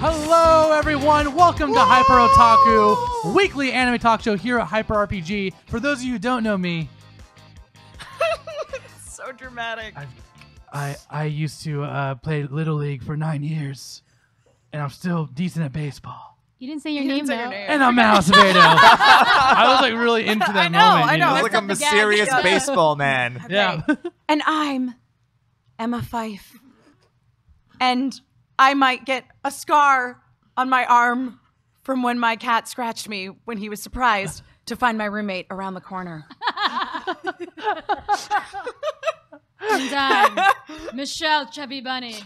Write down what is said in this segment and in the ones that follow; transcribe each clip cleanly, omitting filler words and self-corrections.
Hello, everyone. Welcome to Hyper Otaku, weekly anime talk show here at Hyper RPG. For those of you who don't know me, so dramatic. I used to play Little League for 9 years, and I'm still decent at baseball. You didn't say your name, though. And I'm Mouse Vado. I was like really into that moment. I know. It's like a mysterious baseball man. Okay. Yeah. And I'm Emma Fife. And I might get a scar on my arm from when my cat scratched me when he was surprised to find my roommate around the corner. And I'm Michelle Chubby Bunny.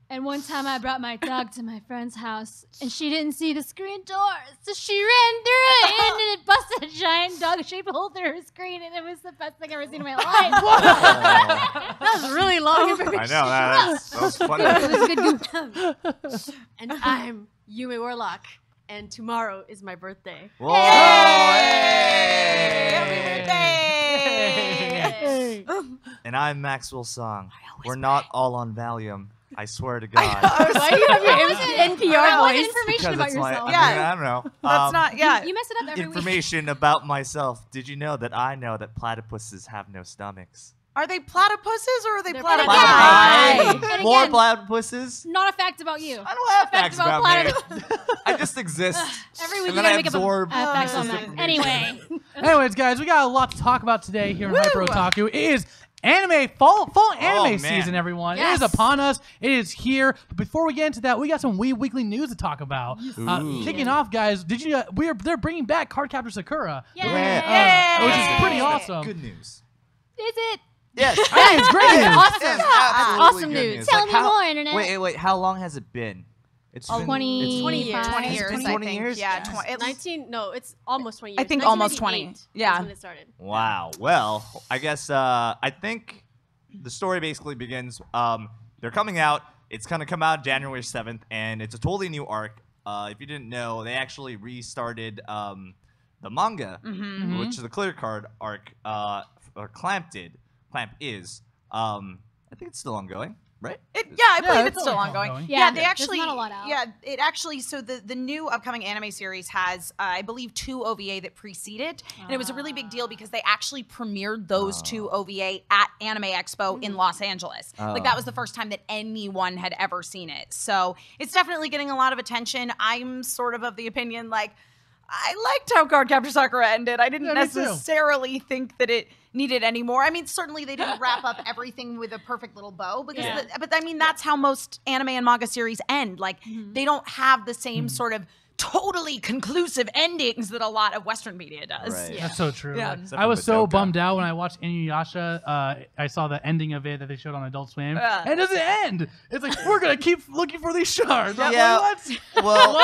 And one time I brought my dog to my friend's house, and she didn't see the screen door, so she ran through it, and it busted a giant dog-shaped hole through her screen, and it was the best thing I've ever seen in my life. That was really long information. I know, that was funny. It was a good goof. And I'm Yumi Warlock, and tomorrow is my birthday. Whoa! Happy birthday! And I'm Maxwell Song. We're not all on Valium. I swear to God. Why do you have your NPR voice? Information about yourself. I don't know. That's not, yeah. You mess it up every week. Information about myself. Did you know that I know that platypuses have no stomachs? Are they platypuses or are they They're platypi? platypi. And More again, platypuses? Not a fact about you. I don't have facts about about me. I just exist. Every week And you then I gotta make up absorb facts on this that. information. Anyway. Anyways, guys, we got a lot to talk about today here in Hyper Otaku. It is anime fall anime season, everyone. Yes. It is upon us. It is here. But before we get into that, we got some weekly news to talk about. Kicking off, guys, did you? They're bringing back Cardcaptor Sakura, Yay. which is pretty awesome. Good news. Is it? Yes. Hey, it's great news. Awesome. Absolutely Awesome good news. Tell me how, more, Internet. Wait. How long has it been? It's been 20 years. 20 It's years, been I 20 think. years? Yeah, Yes. 19, no, it's almost 20 years. I think almost 20. 1998 Yeah. is when it started. Wow. Well, I guess I think the story basically begins. They're coming out. It's gonna come out January 7th, and it's a totally new arc. If you didn't know, they actually restarted the manga, which is the Clear Card arc. Or Clamp did. Clamp is. I think it's still ongoing, right? I believe it's still ongoing. Yeah, they there's actually, not a lot out. Yeah, it actually. So the new upcoming anime series has, I believe, 2 OVA that precede it, and it was a really big deal because they actually premiered those 2 OVA at Anime Expo in Los Angeles. Like that was the first time that anyone had ever seen it. So it's definitely getting a lot of attention. I'm sort of the opinion like I liked how Cardcaptor Sakura ended. I didn't necessarily think that it needed any more. I mean, certainly they didn't wrap up everything with a perfect little bow, because but I mean, that's how most anime and manga series end. Like, they don't have the same sort of totally conclusive endings that a lot of Western media does. Right. That's so true. Yeah. Like, I was so bummed out when I watched Inuyasha. I saw the ending of it that they showed on Adult Swim. And it doesn't end. It's like, we're going to keep looking for these shards. I'm like, what? Well,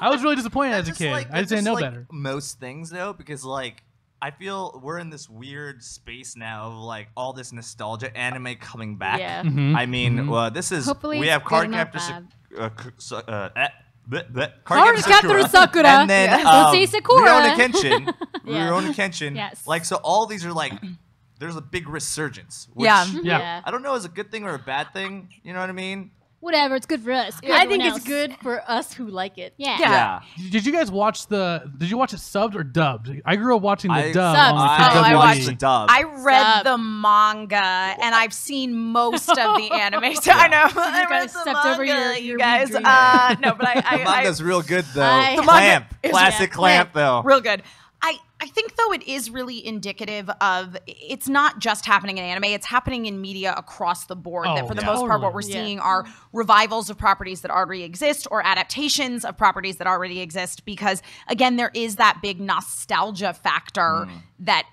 I was really disappointed as a kid. I just didn't know better. Most things, though, because, like, I feel we're in this weird space now of, like, all this nostalgia anime coming back. Yeah. I mean, this is... Hopefully we it's have good, not Cardcaptor Cardcaptor Sakura. And then Don't say Sakura. Rurouni Kenshin. Yeah. Rurouni Kenshin. Yes. Like, so all these are, like... There's a big resurgence. Which Yeah. I don't know is a good thing or a bad thing. You know what I mean? Whatever, it's good for us. Good I think everyone it's else. good for us who like it. Yeah. Did you guys watch did you watch it subbed or dubbed? I grew up watching the dub Subbed. on the I WWE. watched the dub. I read Sub. the manga, and I've seen most of the anime. So I know. I read guys the stepped over manga, your you guys. dream. No, but the I manga's real good, though. The manga Clamp. is- Classic Clamp, though. real good. I think, though, it is really indicative of, it's not just happening in anime, it's happening in media across the board. Oh, That for the yeah. most part, what we're Totally. seeing are revivals of properties that already exist or adaptations of properties that already exist, because, again, there is that big nostalgia factor that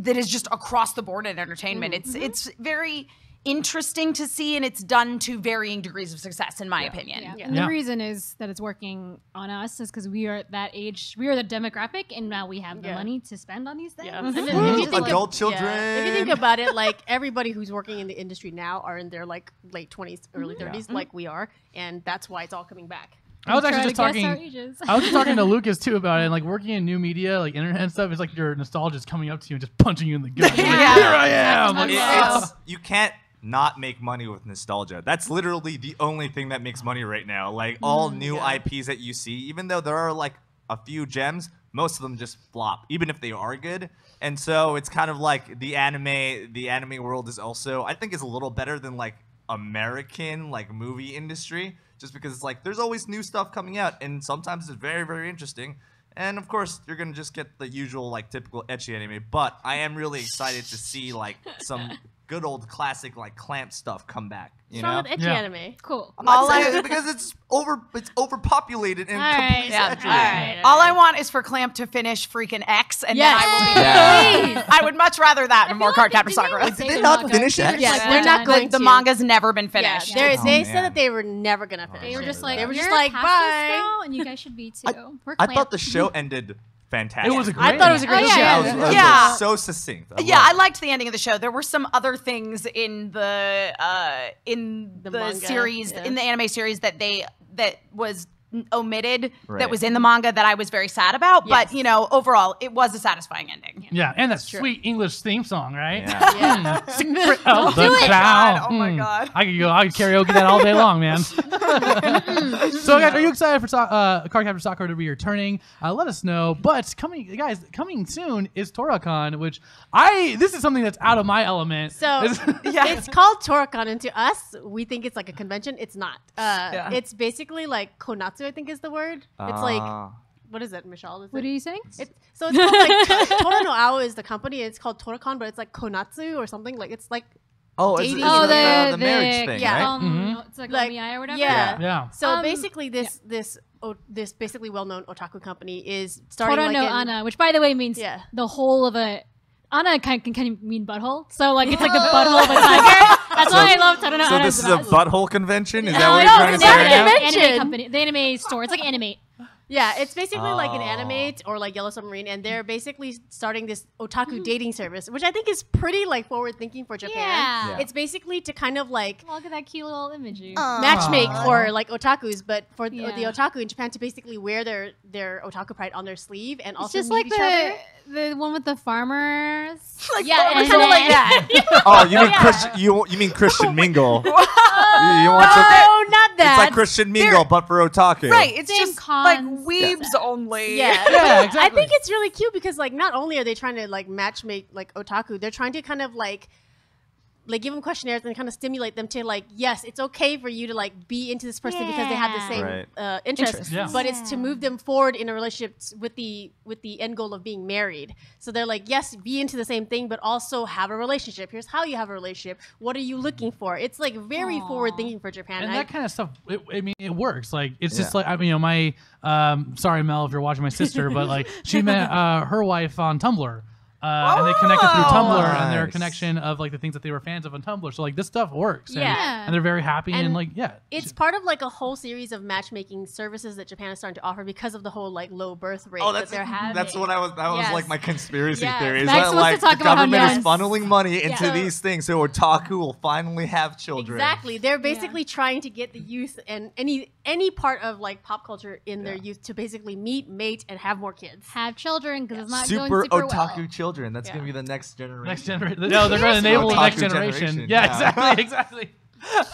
is just across the board in entertainment. It's very interesting to see, and it's done to varying degrees of success, in my opinion. Yeah. And the reason is that it's working on us is because we are at that age, we are the demographic, and now we have the money to spend on these things. Yeah. And then if you think Adult children. If you think about it, like, everybody who's working in the industry now are in their, like, late 20s, early 30s, like we are, and that's why it's all coming back. I was actually Try just to guess our talking. ages. I was just talking to Lucas too about it. And like working in new media, like internet and stuff. It's like your nostalgia is coming up to you and just punching you in the gut. Like, Yeah. here I am. Like, You can't not make money with nostalgia. That's literally the only thing that makes money right now. Like all new IPs that you see, even though there are like a few gems, most of them just flop, even if they are good. And so it's kind of like the anime world is also, I think, is a little better than like American like movie industry, just because it's like there's always new stuff coming out, and sometimes it's very, very interesting. And of course, you're gonna just get the usual like typical ecchi anime, but I am really excited to see like some good old classic like Clamp stuff come back. You know, with ecchi anime. Cool. I'm not saying it because it's overpopulated and complete ecchi. All I want is for Clamp to finish freaking X, and then I will be Please. I would much rather that than more Cardcaptor Sakura. Did they not finish X? Yeah, they're not going The to. manga's never been finished. Yeah, they man. said that they were never gonna finish. They were just like, they were just "You're like, past this bye. now, and you guys should be too. We're I Clamp." thought the show ended fantastic. It was a great I thought it was a great Oh, show. yeah, It was Yeah. so succinct. Yeah, I liked the ending of the show. There were some other things in the manga, series, yeah. in the anime series that was omitted, Right. that was in the manga that I was very sad about. Yes. But overall, it was a satisfying ending. Yeah, and that sweet English theme song, right? Yeah. Secret of the it. Crown. Oh my God. I could karaoke that all day long, man. So, guys, are you excited for Cardcaptor Sakura to be returning? Let us know. But coming soon is Toracon, which this is something that's out of my element. So it's called Toracon, and to us, we think it's like a convention. It's not. It's basically like Konatsu, I think is the word. It's like, what is it, Michelle? What are you saying? So it's called like Tora no Ao is the company. It's called Toracon, but it's like Konatsu or something. Like it's like Oh, it's dating. the marriage thing, yeah. right? It's like Like, Omiai or whatever. yeah. Yeah. So basically, this basically well-known otaku company is starting Tora like no in, Ana, which by the way means Yeah. the whole of a. Ana can kind of mean butthole, so like it's like the butthole of a tiger. That's why I love Tora no So Ana. this is a butthole convention? Is that No, what no, you're trying to it's say not right an now? convention. anime company, the anime store. It's like Animate. Yeah, it's basically like an Oh. Animate or like Yellow Submarine, and they're basically starting this otaku dating service, which I think is pretty like forward thinking for Japan. Yeah. It's basically to kind of like Look at that cute little imagery. matchmake for like otakus, but for the Yeah. otaku in Japan to basically wear their otaku pride on their sleeve and It's also just meet like each other. the one with the farmers. Yeah, and kind of like then- that. Oh, you mean Christian? You mean Christian Mingle? you want No, not that. It's like Christian Mingle, but for otaku. Right, it's Same just like concept. weebs only. Yeah, Yeah, I exactly. think it's really cute because like not only are they trying to like matchmake like otaku, they're trying to kind of like give them questionnaires and kind of stimulate them to like, yes, it's okay for you to like be into this person because they have the same Right. interests, Yeah. but it's to move them forward in a relationship with the end goal of being married. So they're like, yes, be into the same thing, but also have a relationship. Here's how you have a relationship. What are you looking for? It's like very forward thinking for Japan. And that kind of stuff, it works. Like, it's just like, my, sorry, Mel, if you're watching my sister, but like, she met her wife on Tumblr. And they connected through Tumblr and their Nice. connection of like the things that they were fans of on Tumblr. So like this stuff works. And, Yeah. and they're very happy and, And like, It's part of like a whole series of matchmaking services that Japan is starting to offer because of the whole like low birth rate Oh, that they're having. that's what that was Yes. like my conspiracy Yes. theory. Is Max that wants to like talk the about how government is nuns- funneling money into Yeah. these things so otaku will finally have children. Exactly. They're basically trying to get the youth and any part of like pop culture in their youth to basically meet, mate, and have more kids. Have children because it's not Super going super otaku well. children. That's Yeah. gonna be the next generation. next generation. No, they're going to enable the Otaku next generation. generation. Yeah, Yeah. exactly.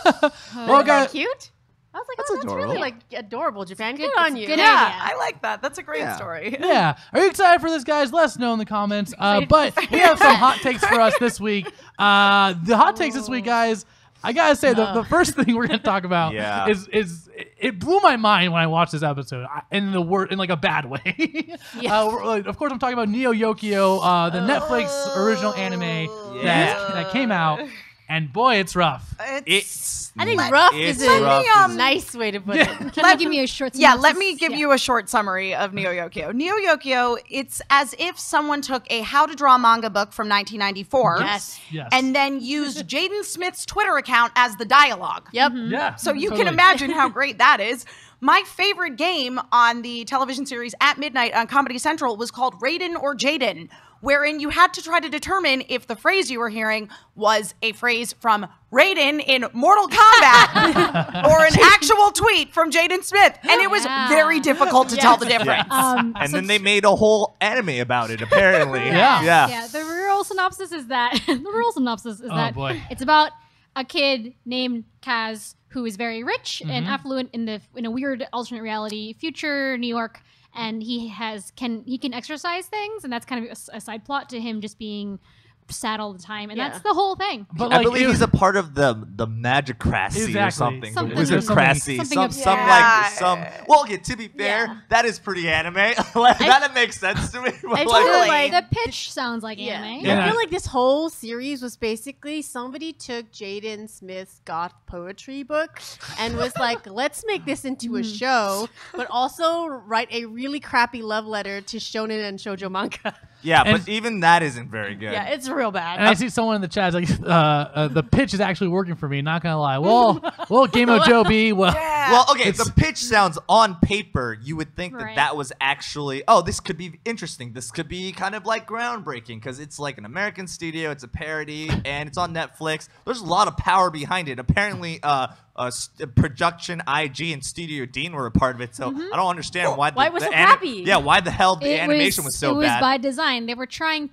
Well, Well, guys, cute. I was like, That's that's adorable. really like adorable, Japan. Good Good- on it's you. good Yeah, idea. I like that. That's a great Yeah. story. yeah. Are you excited for this, guys? Let us know in the comments. But we have some hot takes for us this week. The hot takes this week, guys. I gotta say, the first thing we're gonna talk about Yeah. is it blew my mind when I watched this episode in like a bad way. Of course, I'm talking about Neo Yokio, the Netflix original anime that came out, and boy, it's rough. It's I think rough it's is a rough. nice way to put it. Can you give me a short Yeah, synopsis? let me give you a short summary of Neo Yokio. Neo Yokio, it's as if someone took a how to draw manga book from 1994 Yes. Yes. and then used Jaden Smith's Twitter account as the dialogue. Yep. Yeah. So you totally. can imagine how great that is. My favorite game on the television series At Midnight on Comedy Central was called Raiden or Jaden, wherein you had to try to determine if the phrase you were hearing was a phrase from Raiden in Mortal Kombat or an actual tweet from Jaden Smith. And it was Yeah. very difficult to tell the difference. And then they made a whole anime about it, apparently. Yeah. Yeah, the rural synopsis is that Oh, boy. it's about a kid named Kaz who is very rich and affluent in a weird alternate reality future New York, and he can exercise things, and that's kind of a side plot to him just being sad all the time, and that's the whole thing. But I believe he's a part of the Magicracy or something. Something- Wizardcracy. something Well, okay, to be fair, that is pretty anime. That makes sense to me. But I like, feel like the pitch sounds like anime. Yeah. I feel like this whole series was basically somebody took Jaden Smith's goth poetry book and was like, let's make this into a show, but also write a really crappy love letter to shonen and shoujo manga. yeah, And- but even that isn't very good. Yeah, it's real bad. And I see someone in the chat is like, the pitch is actually working for me. Not gonna lie. Well, Game of Joe B. Well, Well, okay, the pitch sounds on paper. You would think Right. that was actually, oh, this could be interesting. This could be kind of like groundbreaking because it's like an American studio. It's a parody and it's on Netflix. There's a lot of power behind it. Apparently, production IG and Studio Dean were a part of it. So I don't understand why. Why was so crappy? Yeah, why the hell the animation was so it was bad? by design. They were trying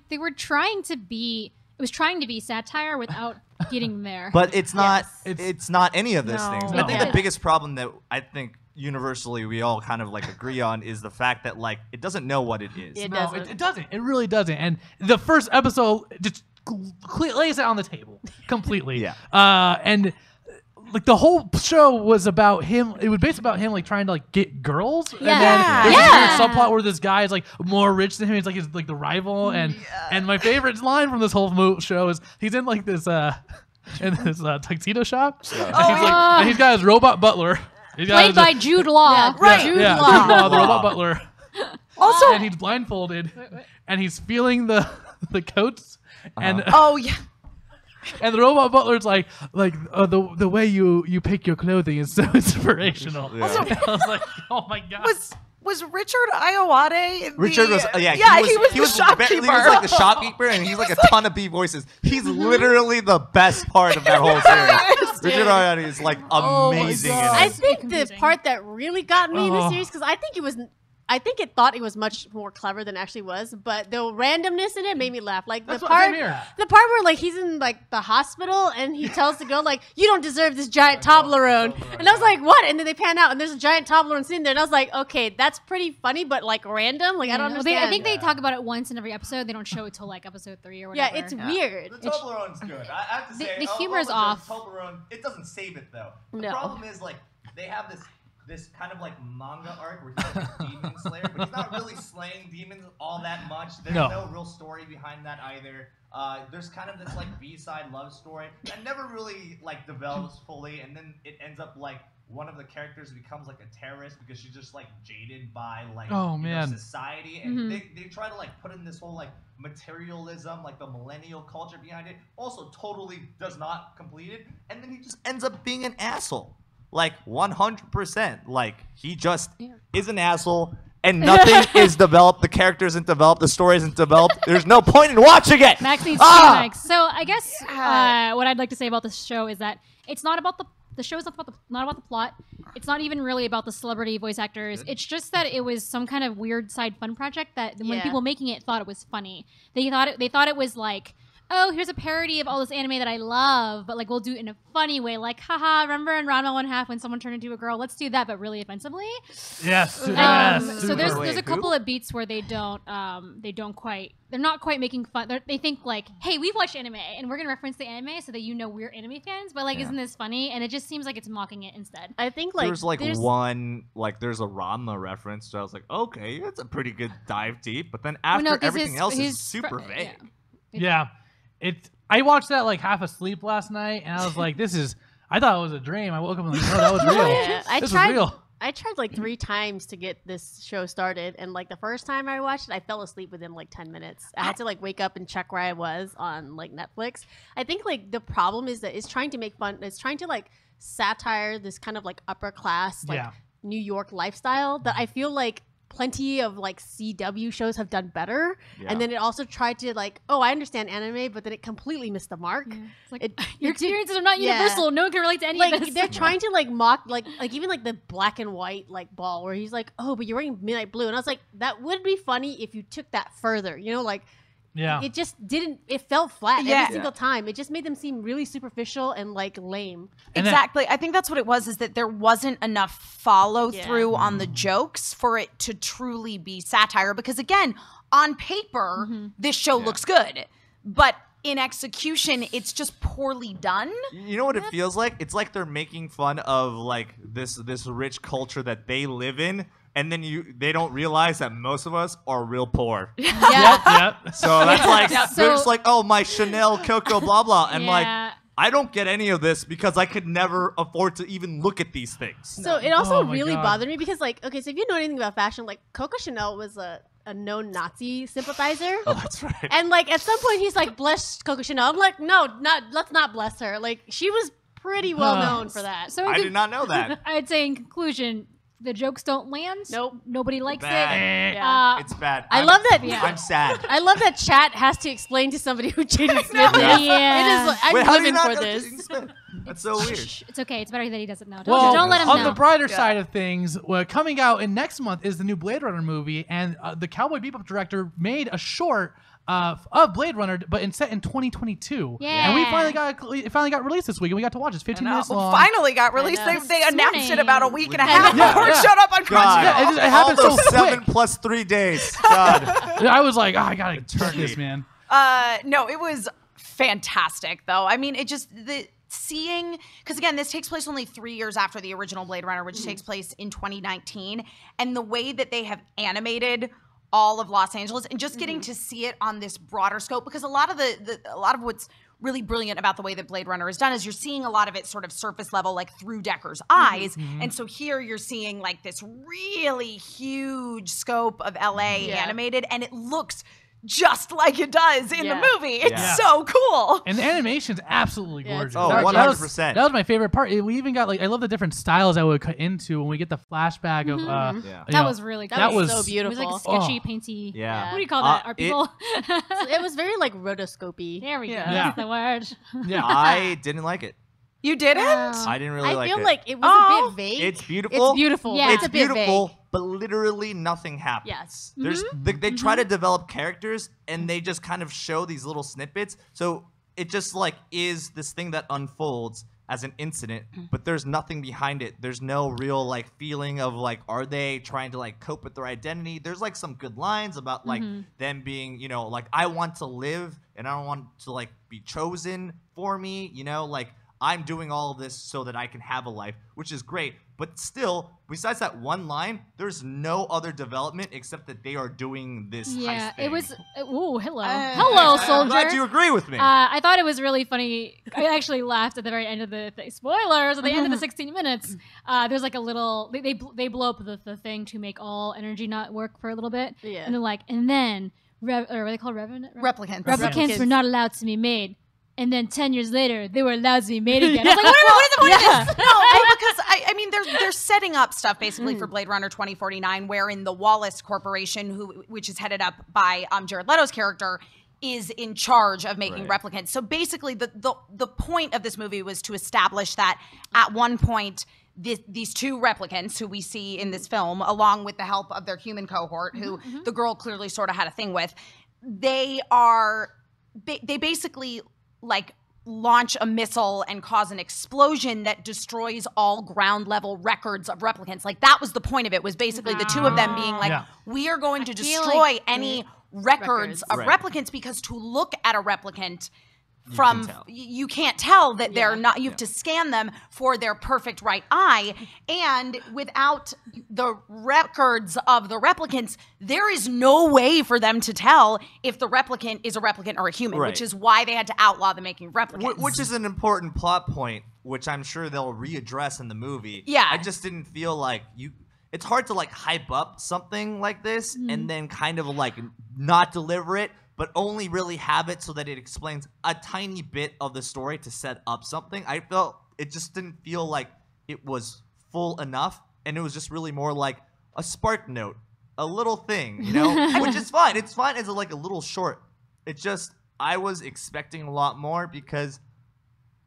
to be. It was trying to be satire without getting there. But it's not. Yes. It's not any of those No. things. No. I think Yeah. the biggest problem that I think universally we all kind of like agree on is the fact that like it doesn't know what it is. It no, doesn't. it doesn't. It really doesn't. And the first episode just lays it on the table completely. Yeah. And like the whole show was about him. It was based about him like trying to like get girls. And then Yeah. there's this Yeah. weird subplot where this guy is like more rich than him. He's like his like the rival. And my favorite line from this whole show is he's in like this in this tuxedo shop. And he's like, and he's got his robot butler. He's got Played his- by Jude Law. Yeah, Right. Jude yeah, Law. Jude Law, the robot butler. Also, And he's blindfolded, and he's feeling the coats, and oh yeah. and the robot butler's like the way you pick your clothing is so inspirational. Yeah. Also, I was like, oh my god. Was Richard Iowade? Richard was yeah, he was the the shopkeeper. He was like the shopkeeper, and he's like a ton of B voices. He's literally the best part of that whole series. Richard Ariani is like amazing in God. I it. think the confusing. part that really got me in the Oh. series, because I think it thought it was much more clever than it actually was, but the randomness in it made me laugh. Like That's the what- part, same here. the part where like he's in like the hospital and he tells the girl like, "You don't deserve this giant Toblerone," and I was like, "What?" And then they pan out and there's a giant Toblerone sitting there, and I was like, "Okay, that's pretty funny, but like random. Like I don't understand." I think they talk about it once in every episode. They don't show it till like episode 3 or yeah, whatever. it's weird. The Toblerone's good. I have to The- say, the humor's off. Toblerone, it doesn't save it though. The No. problem is like they have this kind of like manga arc where he's like a demon slayer, but he's not really slaying demons all that much. There's No. no real story behind that either. There's kind of this like B-side love story that never really like develops fully, and then it ends up like one of the characters becomes like a terrorist because she's just like jaded by like Oh, man. society, and they try to like put in this whole like materialism, like the millennial culture behind it. Also, totally does not complete it, and then he just ends up being an asshole. Like 100%. Like he just is an asshole, and nothing is developed. The character isn't developed. The story isn't developed. There's no point in watching it. Max needs Ah! to Max. So I guess what I'd like to say about this show is that it's not about the show is not about the plot. It's not even really about the celebrity voice actors. It's just that it was some kind of weird side fun project that when Yeah. people making it thought it was funny. They thought it was like, oh, here's a parody of all this anime that I love, but like we'll do it in a funny way. Like, haha, remember in Ranma 1/2 when someone turned into a girl? Let's do that, but really offensively. Yes. So super. there's Wait, a who? couple of beats where they're not quite making fun. They think like, hey, we've watched anime and we're gonna reference the anime so that you know we're anime fans, but like, isn't this funny? And it just seems like it's mocking it instead. I think like there's a Ranma reference, so I was like, okay, that's a pretty good dive deep. But then after no, 'cause everything else is his super fr- vague. Yeah. I watched that like half asleep last night, and I was like, I thought it was a dream. I woke up and like, no, that was real. Yeah, This was real. I tried like 3 times to get this show started, and like the first time I watched it, I fell asleep within like 10 minutes. I had to like wake up and check where I was on like Netflix. I think like the problem is that it's trying to make fun. It's trying to like satire this kind of like upper class like Yeah. New York lifestyle that I feel like plenty of like CW shows have done better. Yeah. And then it also tried to like, oh, I understand anime, but then it completely missed the mark. It's like It- your it did- experiences are not yeah. universal. No one can relate to any Like of this. they're trying to like mock like even like the black and white like ball where he's like, oh, but you're wearing midnight blue, and I was like, that would be funny if you took that further, you know, like Yeah. It just didn't. It fell flat Yeah. every single time. It just made them seem really superficial and like lame. And then- Exactly. I think that's what it was, is that there wasn't enough follow through on the jokes for it to truly be satire. Because again, on paper, this show looks good, but in execution, it's just poorly done. You know what it feels like? It's like they're making fun of like this rich culture that they live in, and then they don't realize that most of us are real poor. Yep. So that's like So- they're just like, oh, my Chanel, Coco, blah blah, and Yeah. like I don't get any of this because I could never afford to even look at these things. So it also Oh my really God. bothered me because, like, okay, so if you know anything about fashion, like Coco Chanel was a known Nazi sympathizer. Oh, that's right. And like at some point he's like, bless Coco Chanel. I'm like, no, let's not bless her. Like she was pretty well known for that. So I did not know that. I'd say in conclusion, the jokes don't land. Nope. Nobody likes Bad. it. Yeah. It's bad. I love that. I'm sad. I love that chat has to explain to somebody who Jaden Smith is. Yeah. It is like, I'm Wait, how do you living not for know this. Jaden Smith? That's so weird. It's okay. It's better that he doesn't know. Well, Don't let him on know. the brighter side of things, coming out in next month is the new Blade Runner movie, and the Cowboy Bebop director made a short of Blade Runner, but set in 2022. And we Yeah. it finally got released this week, and we got to watch it. It's 15 minutes long. Finally got released. know. They announced it Soon. about a week and a half Yeah, before it yeah. showed up on God, Crunchyroll. it happened all those so 7 quick. plus 3 days. God. I was like, I gotta check this, man. No, it was fantastic though. I mean, it just seeing, because again, this takes place only 3 years after the original Blade Runner, which takes place in 2019, and the way that they have animated all of Los Angeles and just getting to see it on this broader scope, because a lot of a lot of what's really brilliant about the way that Blade Runner is done is you're seeing a lot of it sort of surface level, like through Decker's eyes. And so here you're seeing like this really huge scope of LA animated, and it looks just like it does in the movie. It's Yeah. so cool. And the animation's absolutely Yeah, gorgeous. it's Oh, That- 100%. That was my favorite part. We even got like, I love the different styles that would cut into when we get the flashback of. Yeah. you That know, was really good. that was so It was beautiful. like sketchy, Oh. painty. Yeah. What do you call that? Are it- people? It was very like rotoscopy. There we go. Yeah. That's the word. Yeah. I didn't like it. You didn't? I didn't really I like feel it. like it was Oh. a bit vague. It's beautiful. It's beautiful. Yeah. but It's a bit beautiful, vague. but literally nothing happens. Yes. There's they try to develop characters and they just kind of show these little snippets. So it just like is this thing that unfolds as an incident, but there's nothing behind it. There's no real like feeling of like, are they trying to like cope with their identity? There's like some good lines about like them being, you know, like I want to live and I don't want to like be chosen for me, you know, like I'm doing all of this so that I can have a life, which is great. But still, besides that one line, there's no other development except that they are doing this Yeah, heist thing. it was. Ooh, hello, hello, I'm glad you soldier. agree with me. I thought it was really funny. I actually laughed at the very end of the spoilers. At the end of the 16 minutes, there's like a little. They blow up the thing to make all energy not work for a little bit. Yeah. And they're like, and then or what are they called? Replicants. Replicants were not allowed to be made. And then 10 years later, they were allowed to be made again. I was like, What is the point Yeah. of this? No, because I mean, they're setting up stuff basically for Blade Runner 2049, wherein the Wallace Corporation, which is headed up by Jared Leto's character, is in charge of making replicants. So basically, the point of this movie was to establish that at one point, these two replicants who we see in this film, along with the help of their human cohort, who the girl clearly sort of had a thing with, they basically like launch a missile and cause an explosion that destroys all ground level records of replicants. Like that was the point of it, was basically the two of them being like, Yeah. we are going to feel destroy like any records of Right. replicants, because to look at a replicant from tell. you can't tell that they're not, you have to scan them for their perfect right eye, and without the records of the replicants there is no way for them to tell if the replicant is a replicant or a human, Right. which is why they had to outlaw the making replicants. Which is an important plot point, which I'm sure they'll readdress in the movie. Yeah. I just didn't feel like it's hard to like hype up something like this and then kind of like not deliver it, but only really have it so that it explains a tiny bit of the story to set up something. I felt it just didn't feel like it was full enough, and it was just really more like a spark note, a little thing, you know, which is fine. It's fine as a little short. It's just I was expecting a lot more, because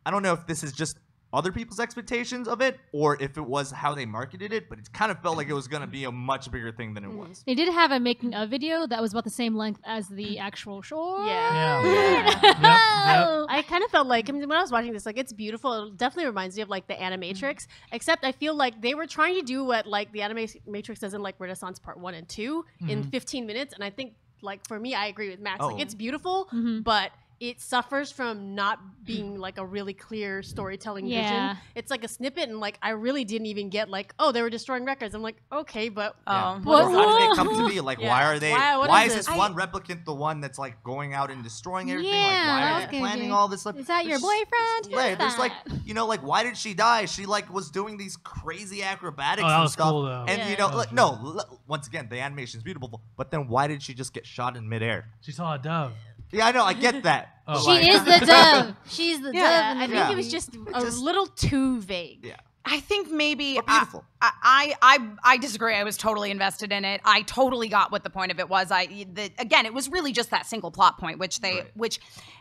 I don't know if this is just other people's expectations of it, or if it was how they marketed it, but it kind of felt like it was going to be a much bigger thing than it was. They did have a making of video that was about the same length as the actual show. Yeah. Yep. I kind of felt like, I mean, when I was watching this, like, it's beautiful. It definitely reminds me of, like, the Animatrix, except I feel like they were trying to do what, like, the Animatrix does in, like, Renaissance Part 1 and 2 in 15 minutes, and I think, like, for me, I agree with Max. Like, it's beautiful, but it suffers from not being like a really clear storytelling vision. It's like a snippet, and like I really didn't even get like, oh, they were destroying records. I'm like, okay, but How did they come to be? Like, why are they? Why is this one replicant the one that's like going out and destroying everything? Yeah, like, why are they planning all this stuff? Is that your boyfriend? Yeah, there's like, you know, like, why did she die? She like was doing these crazy acrobatics that and was stuff. cool, though. And you know, like, once again, the animation is beautiful, but then why did she just get shot in midair? She saw a dove. Yeah, I know, I get that. She is the dove. She's the dove. I think it was just a little too vague. Yeah. I think maybe But beautiful. I disagree. I was totally invested in it. I totally got what the point of it was. Again, it was really just that single plot point,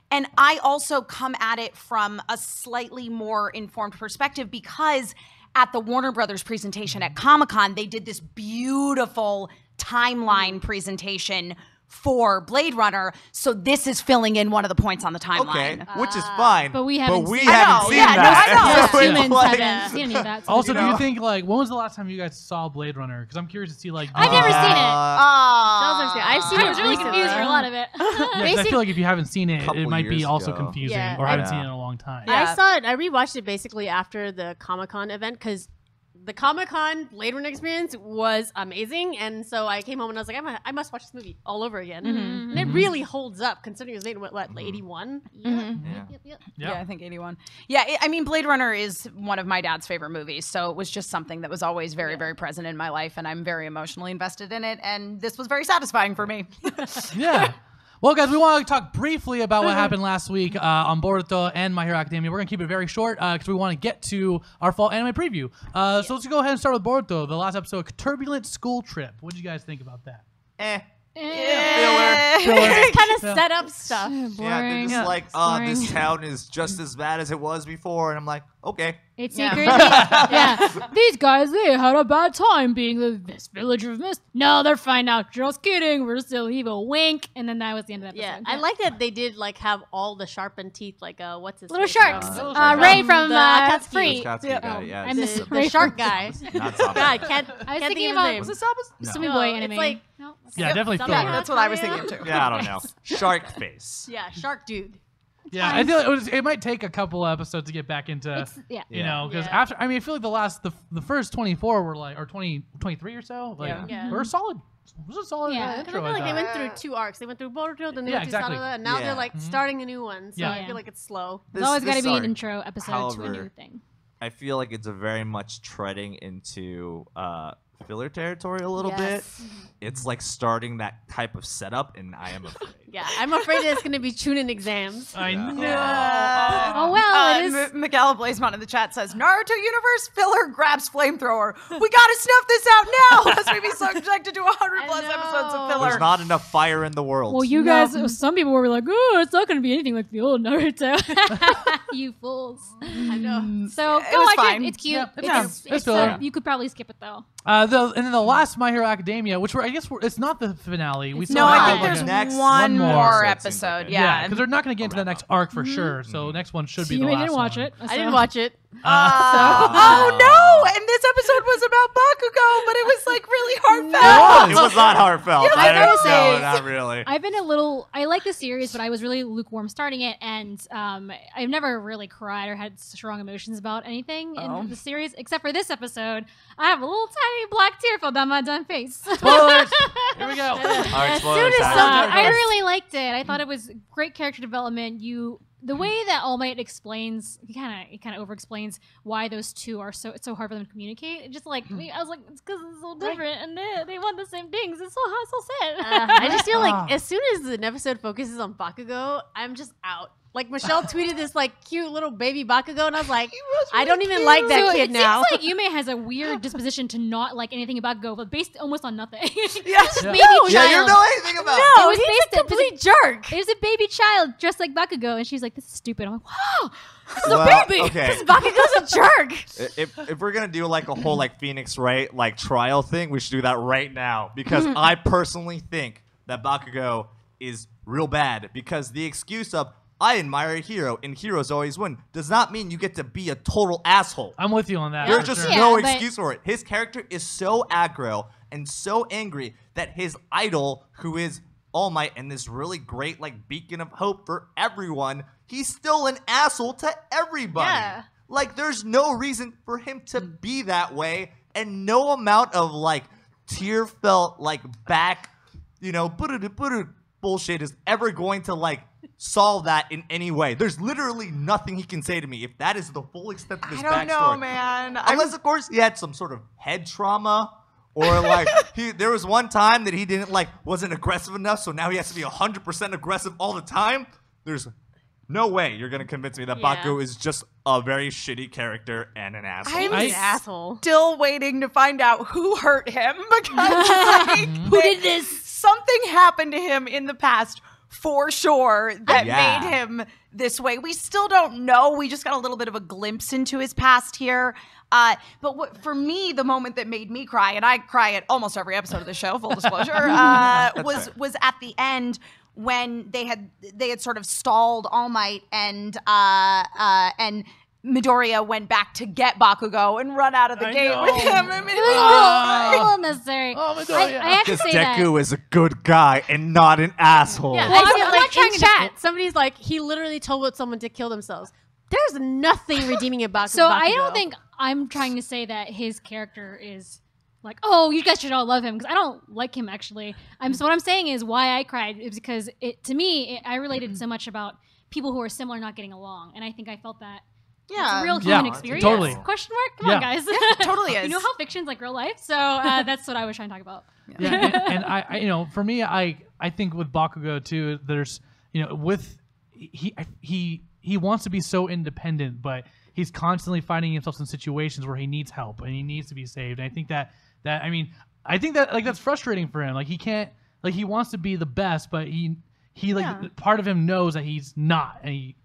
and I also come at it from a slightly more informed perspective because at the Warner Brothers presentation at Comic-Con, they did this beautiful timeline presentation for Blade Runner, so this is filling in one of the points on the timeline. Okay, which is fine. But we haven't seen that. Most humans haven't seen any of that. So Also, do you think like when was the last time you guys saw Blade Runner? Because I'm curious to see like. I've never seen it. I've seen I it was really recently. confused for a lot of it. Yeah, 'cause I feel like if you haven't seen it, Couple it might be years also ago. confusing Yeah. or haven't Yeah. seen it in a long time. Yeah. I rewatched it basically after the Comic-Con event because the Comic-Con Blade Runner experience was amazing, and so I came home and I was like, I must watch this movie all over again. And it really holds up considering it was made in what, 81? Yeah, I think 81. Yeah, I mean, Blade Runner is one of my dad's favorite movies, so it was just something that was always very, very present in my life, and I'm very emotionally invested in it, and this was very satisfying for me. Yeah. Well, guys, we want to talk briefly about what happened last week on Boruto and My Hero Academia. We're going to keep it very short because we want to get to our fall anime preview. So let's go ahead and start with Boruto, the last episode, Turbulent School Trip. What did you guys think about that? Just kind of set up stuff. Boring. Yeah, they're just like, boring. this town is just as bad as it was before, and I'm like, okay. It's secret. Yeah. These guys, they had a bad time being this village of mist. No, they're fine now. Just kidding. We're still evil. Wink. And then that was the end of the episode. Yeah, I like that they did like have all the sharpened teeth, like what's his Little face sharks. from- Ray from the Akatsuki. Free. Katsuki guy, yeah. I missed the shark guy. Not Saba. God, can't I was think thinking of about his name. No. Sumi Boy No, anime. it's like- No? Yeah, definitely Something filler. That's what I was thinking too. Yeah, I don't know. Shark face. Yeah, shark dude. Yeah, I feel like it might take a couple episodes to get back into, Yeah. you know, because Yeah. after, I mean, I feel like the first 24 were like, or 23 or so, like, Yeah. were solid. It was a solid Yeah. Because I intro. feel like they thought. went through two arcs. They went through Boruto, then they Yeah, went exactly. through Sanada, and now Yeah. they're like starting a new one. So Yeah. I feel like it's slow. There's always got to this be an arc, intro episode to a however, new thing. I feel like it's a very much treading into filler territory a little Yes. bit. It's like starting that type of setup, and I am afraid. Yeah, I'm afraid it's going to be Chunin exams. I know. Oh, well, it is. Miguel Blazemont in the chat says, Naruto universe filler grabs flamethrower. We gotta snuff this out now, lest we be subjected to 100 plus episodes of filler. There's not enough fire in the world. Well, you guys, some people were like, oh, it's not going to be anything like the old Naruto. You fools. I know. So It go was watch fine. it. It's cute. Yeah, it's filler. You could probably skip it, though. And then the last My Hero Academia, which it's not the finale. We It's still No, not. have I think like there's a- next one more more episode seems episode. like it. Yeah. because they're not going to get into the next arc for sure. So next one should be the You last didn't watch one. it. I didn't watch it. Oh no! And this episode was about Bakugo, but it was like really heartfelt. It was not heartfelt. I gotta No, say- not really. I've been I like the series, but I was really lukewarm starting it, and I've never really cried or had strong emotions about anything in the series, except for this episode. I have a little tiny black tear fall down my dumb face. Spoilers. Here we go. All right, As spoilers soon as time. I really liked it. I thought it was great character development. The way that All Might explains, he kind of over explains why those two are it's so hard for them to communicate. It just like I was like, it's because it's so different, and they want the same things. It's so sad. I just feel like as soon as an episode focuses on Bakugo, I'm just out. Like Michelle tweeted this like cute little baby Bakugo, and I was like, I don't even like that kid now. It seems like Yume has a weird disposition to not like anything about Go, but based almost on nothing. Yes. Baby Yeah, you child. don't know anything about it. No, was he's based a complete jerk. It was a baby child dressed like Bakugo, and she's like, "This is stupid." I'm like, "Wow, this is Well, a baby." okay. Bakugo's a jerk. If we're gonna do like a whole like Phoenix Wright like trial thing, we should do that right now because I personally think that Bakugo is real bad because the excuse of I admire a hero and heroes always win does not mean you get to be a total asshole. I'm with you on that. There's for just sure. Yeah, no but- excuse for it. His character is so aggro and so angry that his idol, who is All Might and this really great like beacon of hope for everyone, he's still an asshole to everybody. Yeah. Like there's no reason for him to be that way, and no amount of like tear felt like back, bullshit is ever going to like solve that in any way. There's literally nothing he can say to me if that is the full extent of his I don't backstory. know, man. Unless, of course, he had some sort of head trauma, or like there was one time that he wasn't aggressive enough, so now he has to be 100% aggressive all the time. There's no way you're gonna convince me that Yeah. Bakugo is just a very shitty character and an asshole. I'm He's an asshole. still waiting to find out who hurt him because like, Who did this? Something happened to him in the past for sure that Yeah. made him this way. We still don't know. We just got a little bit of a glimpse into his past here. But for me, the moment that made me cry, and I cry at almost every episode of the show, full disclosure, was at the end when they had sort of stalled All Might and Midoriya went back to get Bakugo and run out of the gate know. with him. I mean, It was a little unnecessary. Oh, Midoriya. I actually Because say that. Deku is a good guy and not an asshole. Yeah, Well, I see I'm it, not like trying in to chat. Somebody's like, he literally told someone to kill themselves. There's nothing redeeming about So Bakugo. I don't think I'm trying to say that his character is like, oh, you guys should all love him, because I don't like him actually. So what I'm saying is why I cried is because I related so much about people who are similar not getting along, and I think I felt that. It's a real human Yeah, experience. totally. Question mark? Come on, guys. totally is. You know how fiction's like real life, so that's what I was trying to talk about. Yeah, and I for me, I think with Bakugo too, there's with he wants to be so independent, but he's constantly finding himself in situations where he needs help and he needs to be saved. And I think that like that's frustrating for him. Like he can't, like he wants to be the best, but he like part of him knows that he's not, and he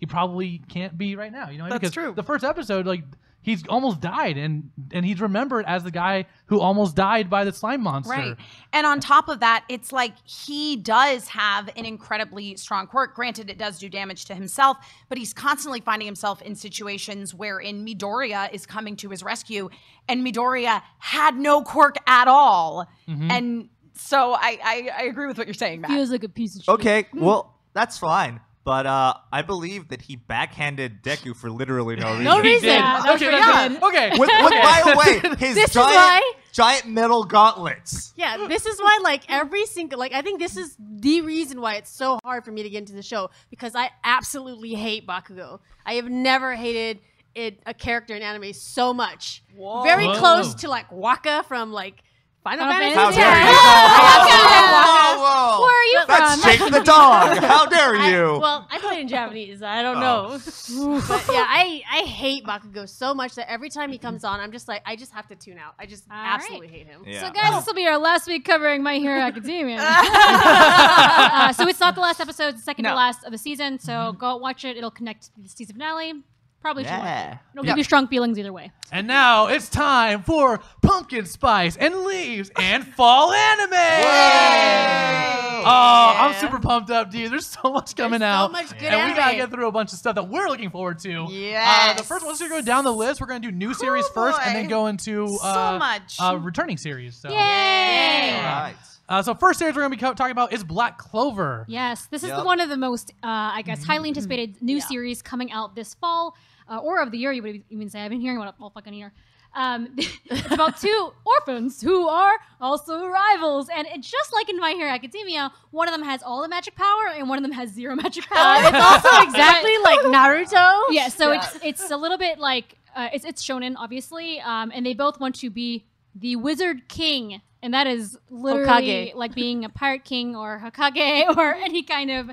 probably can't be right now. That's because true. The first episode, like he's almost died, and he's remembered as the guy who almost died by the slime monster. Right. And on top of that, it's like he does have an incredibly strong quirk. Granted, it does do damage to himself, but he's constantly finding himself in situations wherein Midoriya is coming to his rescue, and Midoriya had no quirk at all. And so I agree with what you're saying, Matt. Feels like a piece of shit. Okay, well, that's fine. But I believe that he backhanded Deku for literally no reason. No reason. Yeah, that was Okay, pretty yeah. good. Okay. With, by the way, his This is why- giant metal gauntlets. Yeah, this is why, like, every single, like, I think this is the reason why it's so hard for me to get into the show, because I absolutely hate Bakugo. I have never hated a character in anime so much. Whoa. Very Whoa. close to, like, Waka from, like, Final Fantasy. How Fantasy. dare you? Yeah. Whoa, Where are you That's from? Jake the dog. How dare you? Well, I played in Japanese. I don't Oh. know. But yeah, I hate Bakugo so much that every time he comes on, I'm just like, I just have to tune out. I just All absolutely right. hate him. Yeah. So guys, this will be our last week covering My Hero Academia. So it's not the last episode, it's the second to No. last of the season. So go out, watch it. It'll connect to the season finale. Probably should watch it. Yeah. It'll give you strong feelings either way. And now it's time for pumpkin spice and leaves and fall anime. Oh, I'm super pumped up, dude. There's so much coming There's so out. much good and we gotta anime. get through a bunch of stuff that we're looking forward to. Yes. The first one, let's go down the list. We're gonna do new series first, and then boy. go into So much. returning series. So. Yay! All right. So first series we're gonna be talking about is Black Clover. Yes, this is Yep. one of the most, I guess, highly anticipated new series coming out this fall, or of the year, you would even say. I've been hearing about it all fucking year. It's about two orphans who are also rivals, and it's just like in My Hero Academia, one of them has all the magic power, and one of them has zero magic power. It's also exactly like Naruto. Yeah, so it's a little bit like it's shonen, obviously, and they both want to be the Wizard King, and that is literally Hokage. like being a pirate king or Hokage or any kind of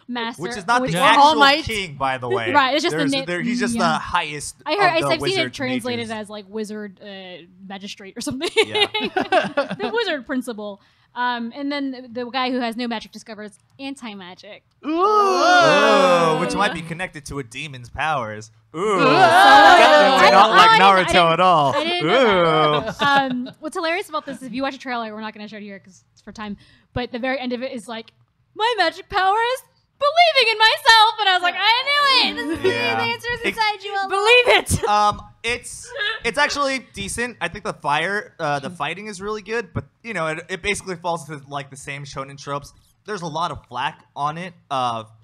master, Which is not the or actual All Might. king, by the way. Right, it's just the He's just the highest. I've of the seen it wizard translated makers. as like wizard magistrate or something. Yeah. The wizard principal. And then the guy who has no magic discovers anti-magic. Ooh, which might be connected to a demon's powers. Ooh, definitely not like Naruto at all. I didn't know that. What's hilarious about this is if you watch a trailer, we're not going to show it here because it's for time, but the very end of it is like, my magic power is believing in myself, and I was like, I knew it. This is the answers inside you. Believe it. It's actually decent. I think the fighting is really good, but you know, it basically falls to like the same shonen tropes. There's a lot of flack on it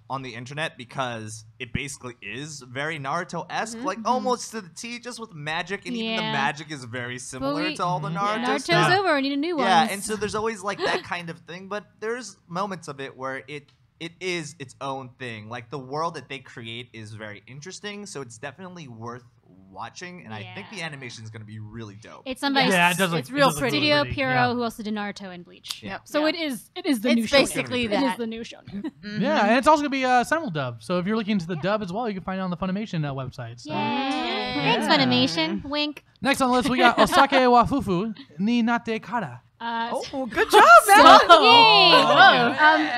on the internet because it basically is very Naruto-esque, like almost to the T, just with magic, and even the magic is very similar to all the Naruto Naruto's stuff. over. I need a new one. Yeah, and so there's always like that kind of thing, but there's moments of it where it is its own thing. Like the world that they create is very interesting, so it's definitely worth watching, and I think the animation is going to be really dope. It's somebody. It's real pretty. Studio Pierrot, who also did Naruto and Bleach. Yep. So it is the new shonen. Basically that. It is the new shonen. Yeah, and it's also going to be simuldub. So if you're looking into the dub as well, you can find it on the Funimation website. So. Thanks, Funimation. Wink. Next on the list, we got Osake wa Fufu ni Nate Kara. Good job, man.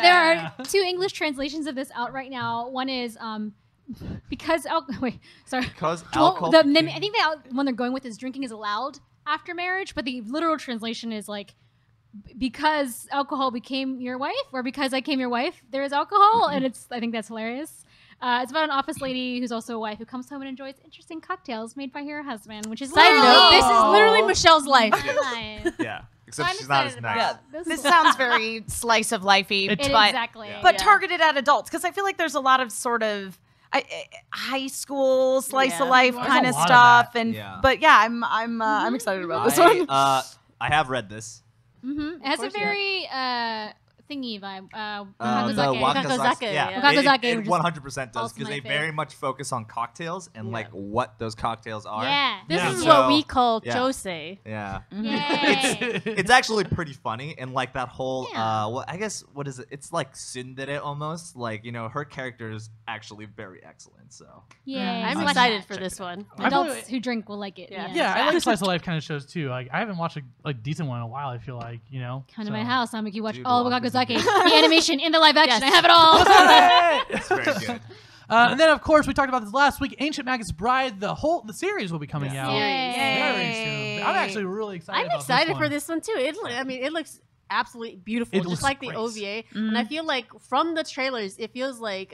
There are two English translations of this out right now. One is because alcohol. I think the one they're going with is drinking is allowed after marriage, but the literal translation is like because alcohol became your wife, or because I became your wife, there is alcohol, and I think that's hilarious. It's about an office lady who's also a wife who comes home and enjoys interesting cocktails made by her husband, which is Side note, this is literally Michelle's life. Yeah, except she's not as nice. Yeah, this sounds very slice of lifey, but exactly. but targeted at adults, because I feel like there's a lot of sort of high school slice of life kind of stuff, but yeah, I'm excited about this one. I have read this. It has a very thingy vibe. Wakazake. Yeah, Wakazake, it which is 100% does, also because my they fave. very much focus on cocktails and like what those cocktails are. Yeah. This is So- what we call yeah. josei. Yeah. Yay. It's actually pretty funny, and like that whole I guess what is it? It's like tsundere almost. Like, you know, her character is actually very excellent. So Yay. I'm Watch excited that. for this one. Adults who drink will like it. Yeah, I like slice of life kind of shows too. Like I haven't watched a like decent one in a while. I feel like, you know. Come to so. my house. I'll make you watch Dude, all of Wakazake. Wakazake. The animation in the live action. Yes. I have it all. it's very good. And then, of course, we talked about this last week. Ancient Magus Bride, the series will be coming out very soon. I'm actually really excited. I'm excited for this one too. It looks absolutely beautiful, just like the OVA. And I feel like from the trailers, it feels like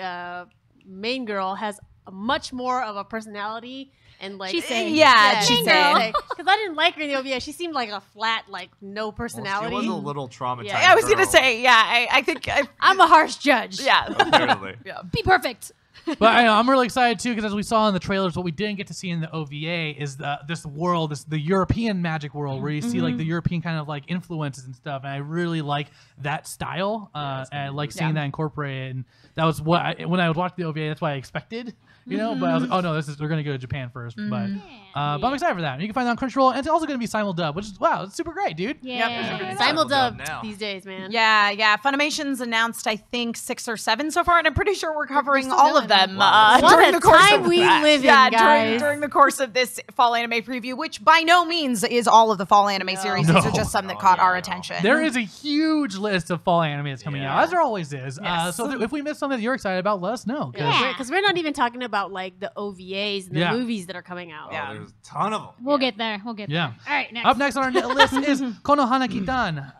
main girl has a much more of a personality. And like, She's saying, she's saying, because I didn't like her in the OVA. She seemed like a flat, like no personality. Well, she was a little traumatized. Yeah, I was gonna girl, say, I think I'm a harsh judge. yeah. apparently. Be perfect. But I know, I'm really excited too, because as we saw in the trailers, what we didn't get to see in the OVA is this world, the European magic world, where you see like the European kind of like influences and stuff. And I really like that style, and I like seeing that incorporated. And that was what when I would watch the OVA, that's what I expected. You know, but I was like, oh no, they're gonna go to Japan first. But I'm excited for that. And you can find that on Crunchyroll, and it's also gonna be simuldub, which is it's super great, dude. Yeah. Simuldub these days, man. Yeah. Funimation's announced, I think, 6 or 7 so far, and I'm pretty sure we're covering still all of going. them Wow. during What the a course time of we live in, yeah, guys. during the course of this fall anime preview, which by no means is all of the fall anime series. These are just some that caught our attention. There is a huge list of fall anime that's coming out, as there always is. Yes. So if we missed something that you're excited about, let us know. Because we're not even talking about like the OVAs and the movies that are coming out. Oh, there's a ton of them. We'll get there. Yeah. All right, next. Up next on our list is Konohana Kitan.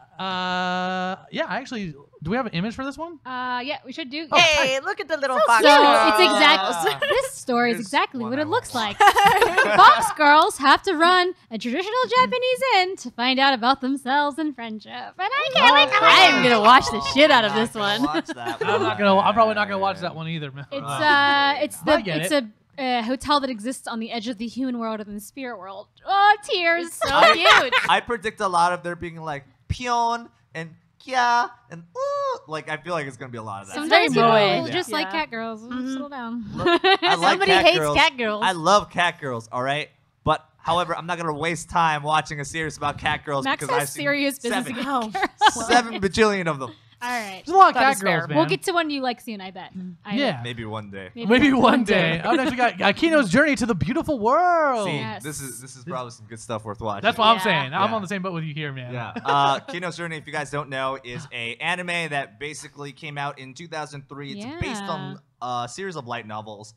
Actually, do we have an image for this one? Yeah, we should do. Hey, look at the little fox. So girl. it's exactly this story is Here's exactly one what I it looks want. like. Fox girls have to run a traditional Japanese inn to find out about themselves and friendship. And I can't wait to I am gonna watch the shit out of this one. Watch that I'm probably not gonna watch that one either. It's a hotel that exists on the edge of the human world and the spirit world. Oh, tears. So cute. I predict a lot of there being like pion and kya and ooh. Like I feel like it's gonna be a lot of that. Sometimes very moe. people just like Yeah. cat girls. Settle down. I like Somebody cat hates girls. cat girls. I love cat girls. All right, but however, I'm not gonna waste time watching a series about cat girls Max because has I've seen serious business 7 against cat girls. 7 bajillion of them. All right. There's a lot of That cat is fair. girls, man. We'll get to one you like soon, I bet. Yeah. Maybe one day. Maybe one day. Oh, next we got Kino's Journey to the Beautiful World. See, Yes. this is probably some good stuff worth watching. That's what I'm Yeah. saying. I'm Yeah. on the same boat with you here, man. Yeah. Kino's Journey, if you guys don't know, is a anime that basically came out in 2003. It's based on a series of light novels,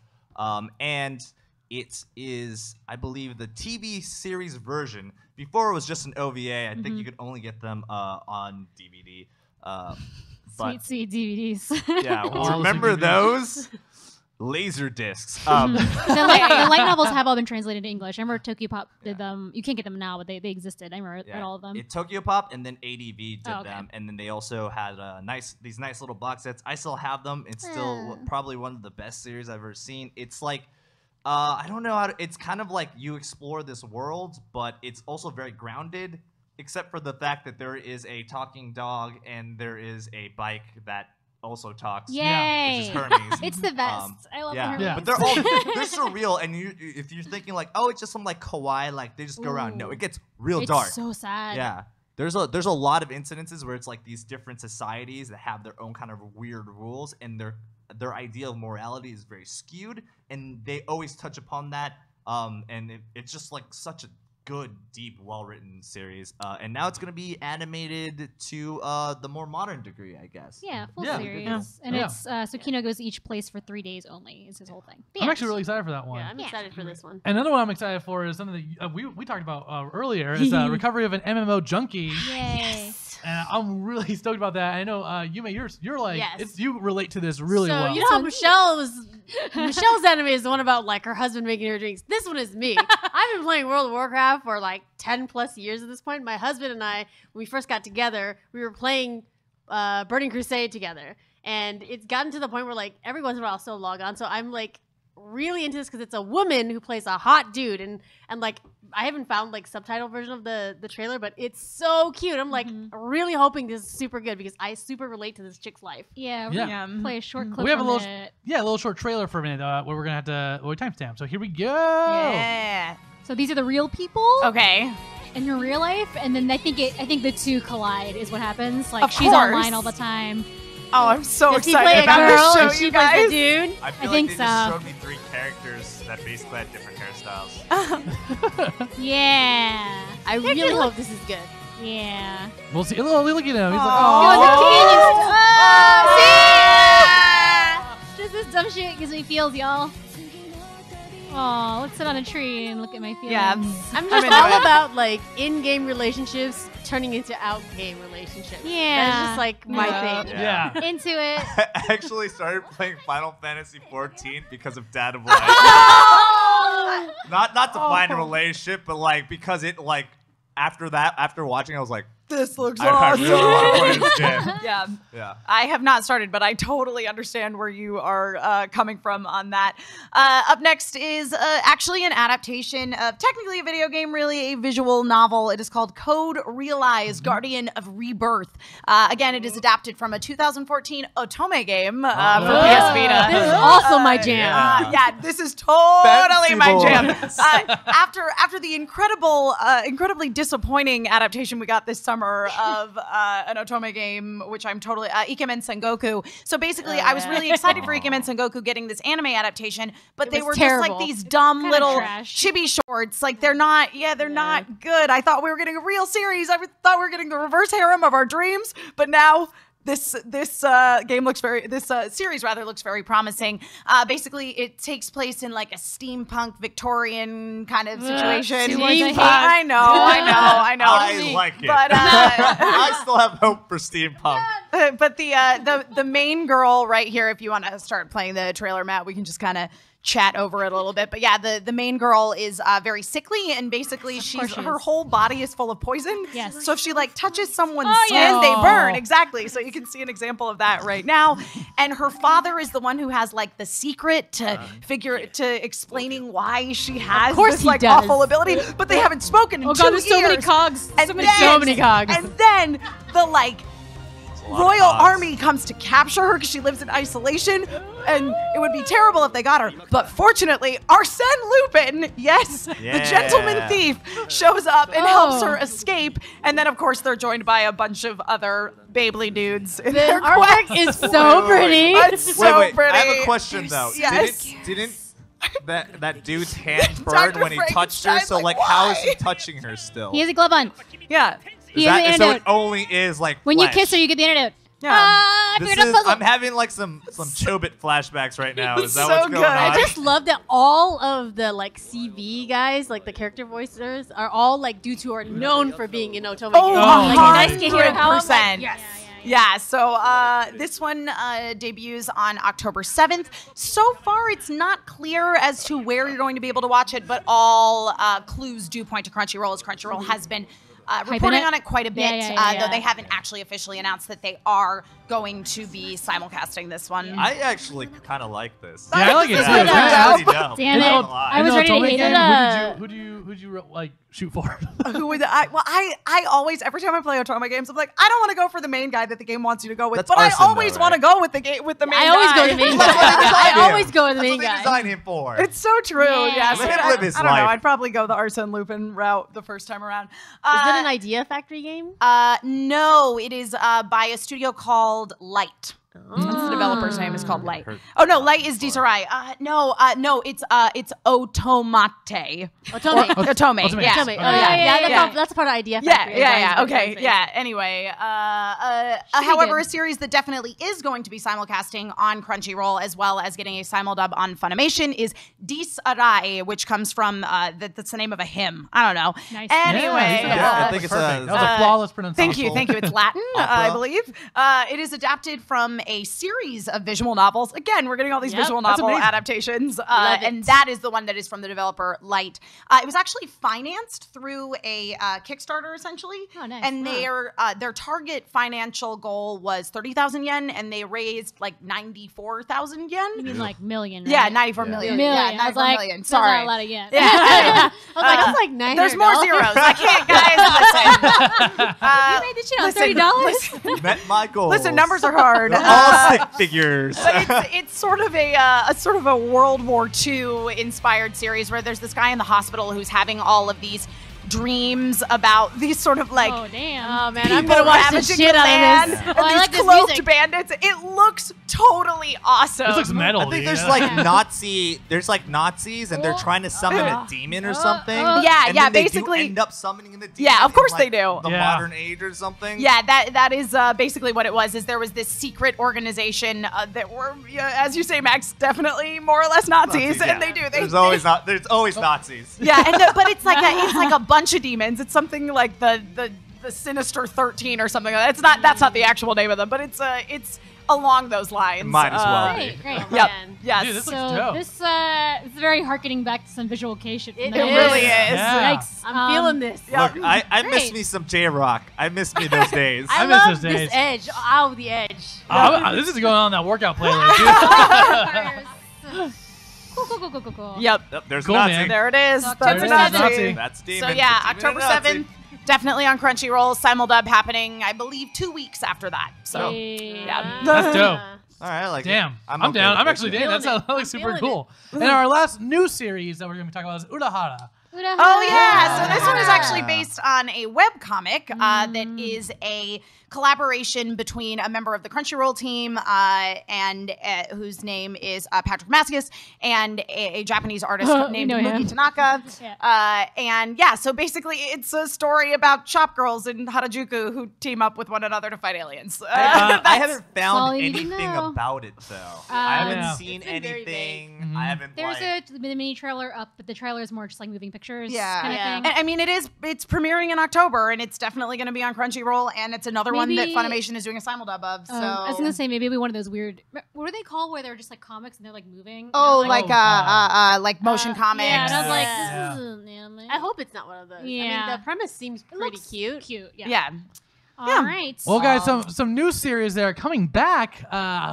and it is, I believe, the TV series version. Before it was just an OVA. I think you could only get them on DVD. But Sweet DVDs. yeah, Oh, remember those those? Laser discs. the light novels have all been translated to English. I remember Tokyo Pop did them. You can't get them now, but they existed. I remember read all of them. Tokyo Pop and then ADV did Oh, okay. them, and then they also had these nice little box sets. I still have them. It's still probably one of the best series I've ever seen. It's like I don't know how to, it's kind of like you explore this world, but it's also very grounded, except for the fact that there is a talking dog and there is a bike that also talks. Yay! Which is Hermes. It's the best. I love the Hermes. Yeah. But they're surreal, and if you're thinking like, oh, it's just some like kawaii, like they just go around. No, it gets real It's dark. so sad. Yeah. There's a lot of incidences where it's like these different societies that have their own kind of weird rules, and their idea of morality is very skewed, and they always touch upon that. And it's just like such a good, deep, well-written series. And now it's going to be animated to the more modern degree, I guess. Yeah, full Yeah. series. Yeah. And Yeah. it's so Kino goes each place for 3 days only is his whole thing. The I'm end. actually really excited for that one. Yeah, I'm excited for this one. Another one I'm excited for is something that we talked about earlier is recovery of an MMO junkie. Yay. And I'm really stoked about that. I know, Yume, you're like, Yes. you relate to this really So well. you know how Michelle's anime is the one about like her husband making her drinks. This one is me. I've been playing World of Warcraft for like 10 plus years at this point. My husband and I, when we first got together, we were playing Burning Crusade together. And it's gotten to the point where like every once in a while I'll still log on. So I'm like really into this because it's a woman who plays a hot dude. And like I haven't found like subtitle version of the trailer, but it's so cute. I'm like really hoping this is super good because I super relate to this chick's life. Yeah, we're Yeah. gonna play a short clip we have a from little, it. a little short trailer for a minute where we're gonna have to timestamp. So here we go. Yeah. So these are the real people Okay. in your real life, and then I think the two collide is what happens. Like Of she's course. online all the time. Oh, I'm so Does he excited play a about girl this and show, she you plays guys. a dude? I feel I think like they just so. showed me 3 characters that basically had different hairstyles. Yeah. I really hope this is good. Yeah. We'll see. Look at him. He's like, Oh, oh. the Just this dumb shit gives me feels, y'all. Oh, let's sit on a tree and look at my feelings. Yeah. I'm just into all it. about like in-game relationships turning into out-game relationships. Yeah. That's just like my Yeah. thing. Yeah. Into it. I actually started playing Final Fantasy 14 because of Dad of Life. Not to find a relationship, but like because it like after watching, I was like, This looks I really want to play this game. Yeah. Yeah. I have not started, but I totally understand where you are coming from on that. Up next is actually an adaptation of technically a video game, really a visual novel. It is called Code Realize, Guardian of Rebirth. Again, it is adapted from a 2014 Otome game for PS Vita. This is also my jam. Yeah, this is totally my Fancy jam. boys. After the incredibly disappointing adaptation we got this summer of an Otome game, which I'm totally Ikemen Sengoku. So basically, I was really excited for Ikemen Sengoku getting this anime adaptation, but they was were terrible. just like these dumb Kinda little trash. chibi shorts. Like they're not good. I thought we were getting a real series. I thought we were getting the reverse harem of our dreams, but now. This series rather looks very promising. Basically, it takes place in like a steampunk Victorian kind of situation. Two words I hate. I know. I like it. But I still have hope for steampunk. but the main girl right here, if you want to start playing the trailer, Matt, we can just kind of chat over it a little bit. But yeah, the main girl is very sickly, and basically her whole body is full of poison. Yes. So if she like touches someone's skin, yeah. they burn. Exactly. So you can see an example of that right now. And her father is the one who has like the secret to explaining why she has course this he like does. awful ability. But they haven't spoken in 2 Oh god, there's so many years. cogs. And So many cogs. And then the like royal army comes to capture her because she lives in isolation, and it would be terrible if they got her. But fortunately, Arsène Lupin, yes, the gentleman thief, shows up and helps her escape. And then, of course, they're joined by a bunch of other Babley dudes. In their artwork is so pretty. It's so wait. pretty. I have a question though. Yes. Didn't that dude's hand burn when he touched her? So like, how is he touching her still? He has a glove on. Yeah. He has the So antidote. it only is like When you flesh. kiss her, you get the antidote. Yeah. I figured out a puzzle. I'm having like some Chobit flashbacks right now. Is that So what's going good. on? I just love that all of the like CV guys, like the character voicers, are all like dudes who are known for being in Otome. Oh, like Daisuke Hirakawa, 100%. like, yes. Yeah, so this one debuts on October 7th. So far, it's not clear as to where you're going to be able to watch it, but all clues do point to Crunchyroll, as Crunchyroll has been reporting on it quite a bit, though they haven't actually officially announced that they are going to be simulcasting this one. I actually kind of like this. Yeah, I like it too. Yeah, I already know. Damn it. I'm not gonna lie. I was ready to hate it. Who'd you like shoot for? Who would I always, every time I play Otome games, I'm like, I don't want to go for the main guy that the game wants you to go with, That's but I Arson, always though, want to right? go with the main I always guy. go to the main That's what they guy. designed I him. always go to the main That's what guy. they designed him for. It's so true. Yeah. So Let him I live his don't know. life. I'd probably go the Arsène Lupin route the first time around. Is that an Idea Factory game? No, it is by a studio called Light. That's the developer's name is called Light. Oh no, Light is Disarai. No, it's Otomate. Otome. Otome. Otome. Yeah. Otome. Oh, yeah, yeah. yeah. That's a part of Idea Yeah, Factory. yeah. That's Okay, what yeah. Anyway, be however, good. a series that definitely is going to be simulcasting on Crunchyroll as well as getting a simuldub on Funimation is Disarai, which comes from that's the name of a hymn. I don't know. Nice. Anyway, Yeah, I think it's perfect. a That was a flawless pronunciation. Thank you. It's Latin, Opera. I believe. It is adapted from a series of visual novels. Again, we're getting all these Yep, visual that's novel amazing. adaptations, Love and it. that is the one that is from the developer Light. It was actually financed through a Kickstarter, essentially. Oh, nice. And their target financial goal was 30,000 yen, and they raised like 94,000 yen. You mean like million, right? Yeah, 94 million. Million. Yeah, I was 94 like, million. that's not Sorry. a lot of yen. Yeah. I was like, that's like $900. There's more zeros. I can't, guys. Listen. You made this shit on listen, $30? met my goals. Listen, numbers are hard. They're all stick figures. But it's sort of a World War II inspired series where there's this guy in the hospital who's having all of these dreams about these sort of like Oh, damn. Oh man, people I'm gonna watch the ravaging shit the out land of this. and Oh, I these like this cloaked music. bandits. It looks totally awesome. This looks metal. I think dude. there's like there's like Nazis and they're trying to summon a demon or something. Yeah, and yeah, then they basically- do end up summoning in the demon. Yeah, of course in, they like, do. The Yeah. modern age or something. Yeah, that is basically what it was. Is there was this secret organization that were, as you say, Max, definitely more or less Nazis, yeah. and they do. There's always Nazis. Yeah, but it's like a bunch of demons. It's something like the Sinister 13 or something. It's not. That's not the actual name of them, but it's along those lines. Might as well be. Great, great. Oh, Yep. man. Yes. Dude, this looks So dope. this is very harkening back to some visualization. It really is. Yeah. Yikes. I'm feeling this. Yeah. Look, I miss Great. me some J-Rock. I miss me those days. I miss love those days. this edge. Ow, the edge. This is going on that workout playlist. Dude. Cool. Yep. Yep, there's Cool, Nazi. man. There it is. October That's a 7th. Nazi. That's demon. So yeah, It's a demon October and a Nazi. 7th, definitely on Crunchyroll. Simuldub happening, I believe, 2 weeks after that. So Yeah. That's dope. All right, I like it. Damn. I'm okay down. with I'm it. actually down. Feeling That looks it. super I'm cool. And our last new series that we're going to be talking about is Urahara. Oh yeah, so this one is actually based on a webcomic that is a collaboration between a member of the Crunchyroll team and whose name is Patrick Macias and a Japanese artist named know him. Mugi Tanaka. Yeah. And yeah, so basically it's a story about shop girls in Harajuku who team up with one another to fight aliens. I haven't all found you need to anything know. about it though. I haven't Yeah. seen It's been very anything. vague. I haven't. There's like, the mini trailer up, but the trailer is more just like moving pictures Yeah. kind of Yeah. thing. And I mean, it's premiering in October, and it's definitely going to be on Crunchyroll, and it's another one that Maybe- Funimation is doing a simuldub of. So I was gonna say maybe it'll be one of those weird. What are they called where they're just like comics and they're like moving? oh, And they're like motion comics. Yeah, and I was like, Yeah. this isn't anime. I hope it's not one of those. I Yeah. mean, the premise seems It pretty looks cute. Cute, yeah. Yeah. All right. Well, guys, some new series that are coming back.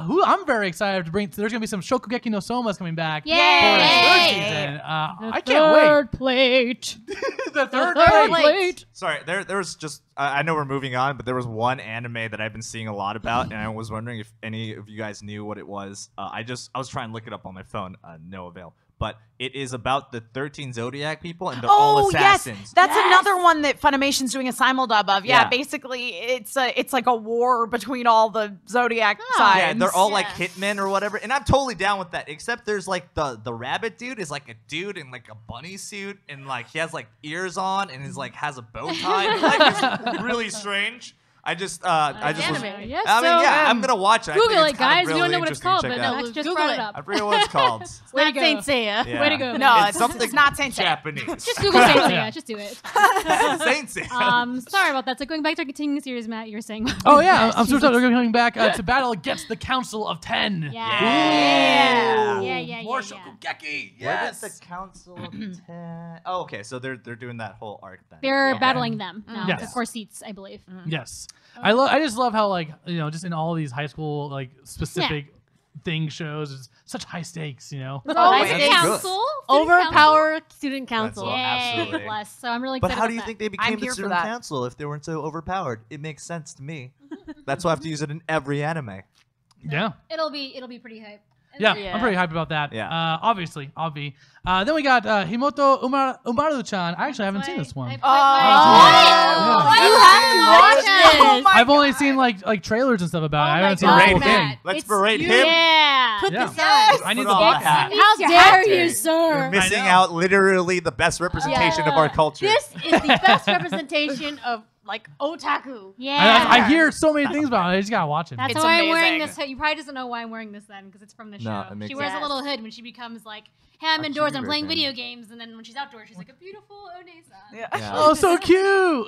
Who I'm very excited to bring. There's gonna be some Shokugeki no Soma's coming back Yay! for its third season. I can't Third plate. wait. The third Third plate. plate. Sorry, there was just I know we're moving on, but there was one anime that I've been seeing a lot about, and I was wondering if any of you guys knew what it was. I was trying to look it up on my phone, no avail. But it is about the 13 Zodiac people, and they're all assassins. Yes, that's another one that Funimation's doing a simuldub of. Yeah, Yeah. basically, it's like a war between all the Zodiac signs. Yeah, they're all like hitmen or whatever, and I'm totally down with that. Except there's like the rabbit dude is like a dude in like a bunny suit, and like he has like ears on, and is like has a bow tie. And, like, it's really strange. I just was. Anime. Yes, I mean, so, yeah, I'm gonna watch it. I Google think it, guys. Really We don't know what it's called, but Max just Google brought it. it up. I forget what it's called. Way to Not go. Saint Seiya. Yeah. Way to go, No, It's it's not Saint Seiya. Japanese. Just Google Saint Seiya. Just do it. Saint Seiya. Sorry about that. So going back to our continuing series, Matt, you were saying. Oh yeah, I'm so excited. We're coming back to battle against the Council of 10. Yeah. Ooh. Yeah. More Shokugeki. What is Yes. the Council of 10? Oh, okay. So they're doing that whole arc then. They're Okay. battling them now Yes. for seats, I believe. Yes. I just love how, like, you know, just in all these high school, like, specific thing shows, it's such high stakes, you know. There's always that's a good. council. Overpower student council. Well, Yay, absolutely. bless. So I'm really But excited how do you about think they I'm became the here for student that. council if they weren't so overpowered? It makes sense to me. That's why I have to use it in every anime. Yeah. that. It'll be pretty hype. Yeah, Yeah. I'm pretty hyped about that. Yeah. Obviously. Then we got Himoto Umaru-chan. I actually haven't seen this one. Oh, You have to watch Oh this. my I've only seen like trailers and stuff about it. I haven't seen the God, whole Matt. thing. Let's It's berate you. him. Yeah. Put Yeah. this Yes. on. I need Put the on ball the hat. How dare you, sir? Missing know. out literally the best representation of our culture. This is the best representation of like otaku. Yeah. I hear so many things about it. I just gotta watch it. That's It's why I'm wearing amazing. this hood. You probably doesn't know why I'm wearing this then, because it's from the show. No, it makes She wears sense. a little hood when she becomes like, hey, I'm A indoors, I'm cutie playing thing. video games, and then when she's outdoors, she's like a beautiful Onesa. Yeah. Yeah. Oh, so cute.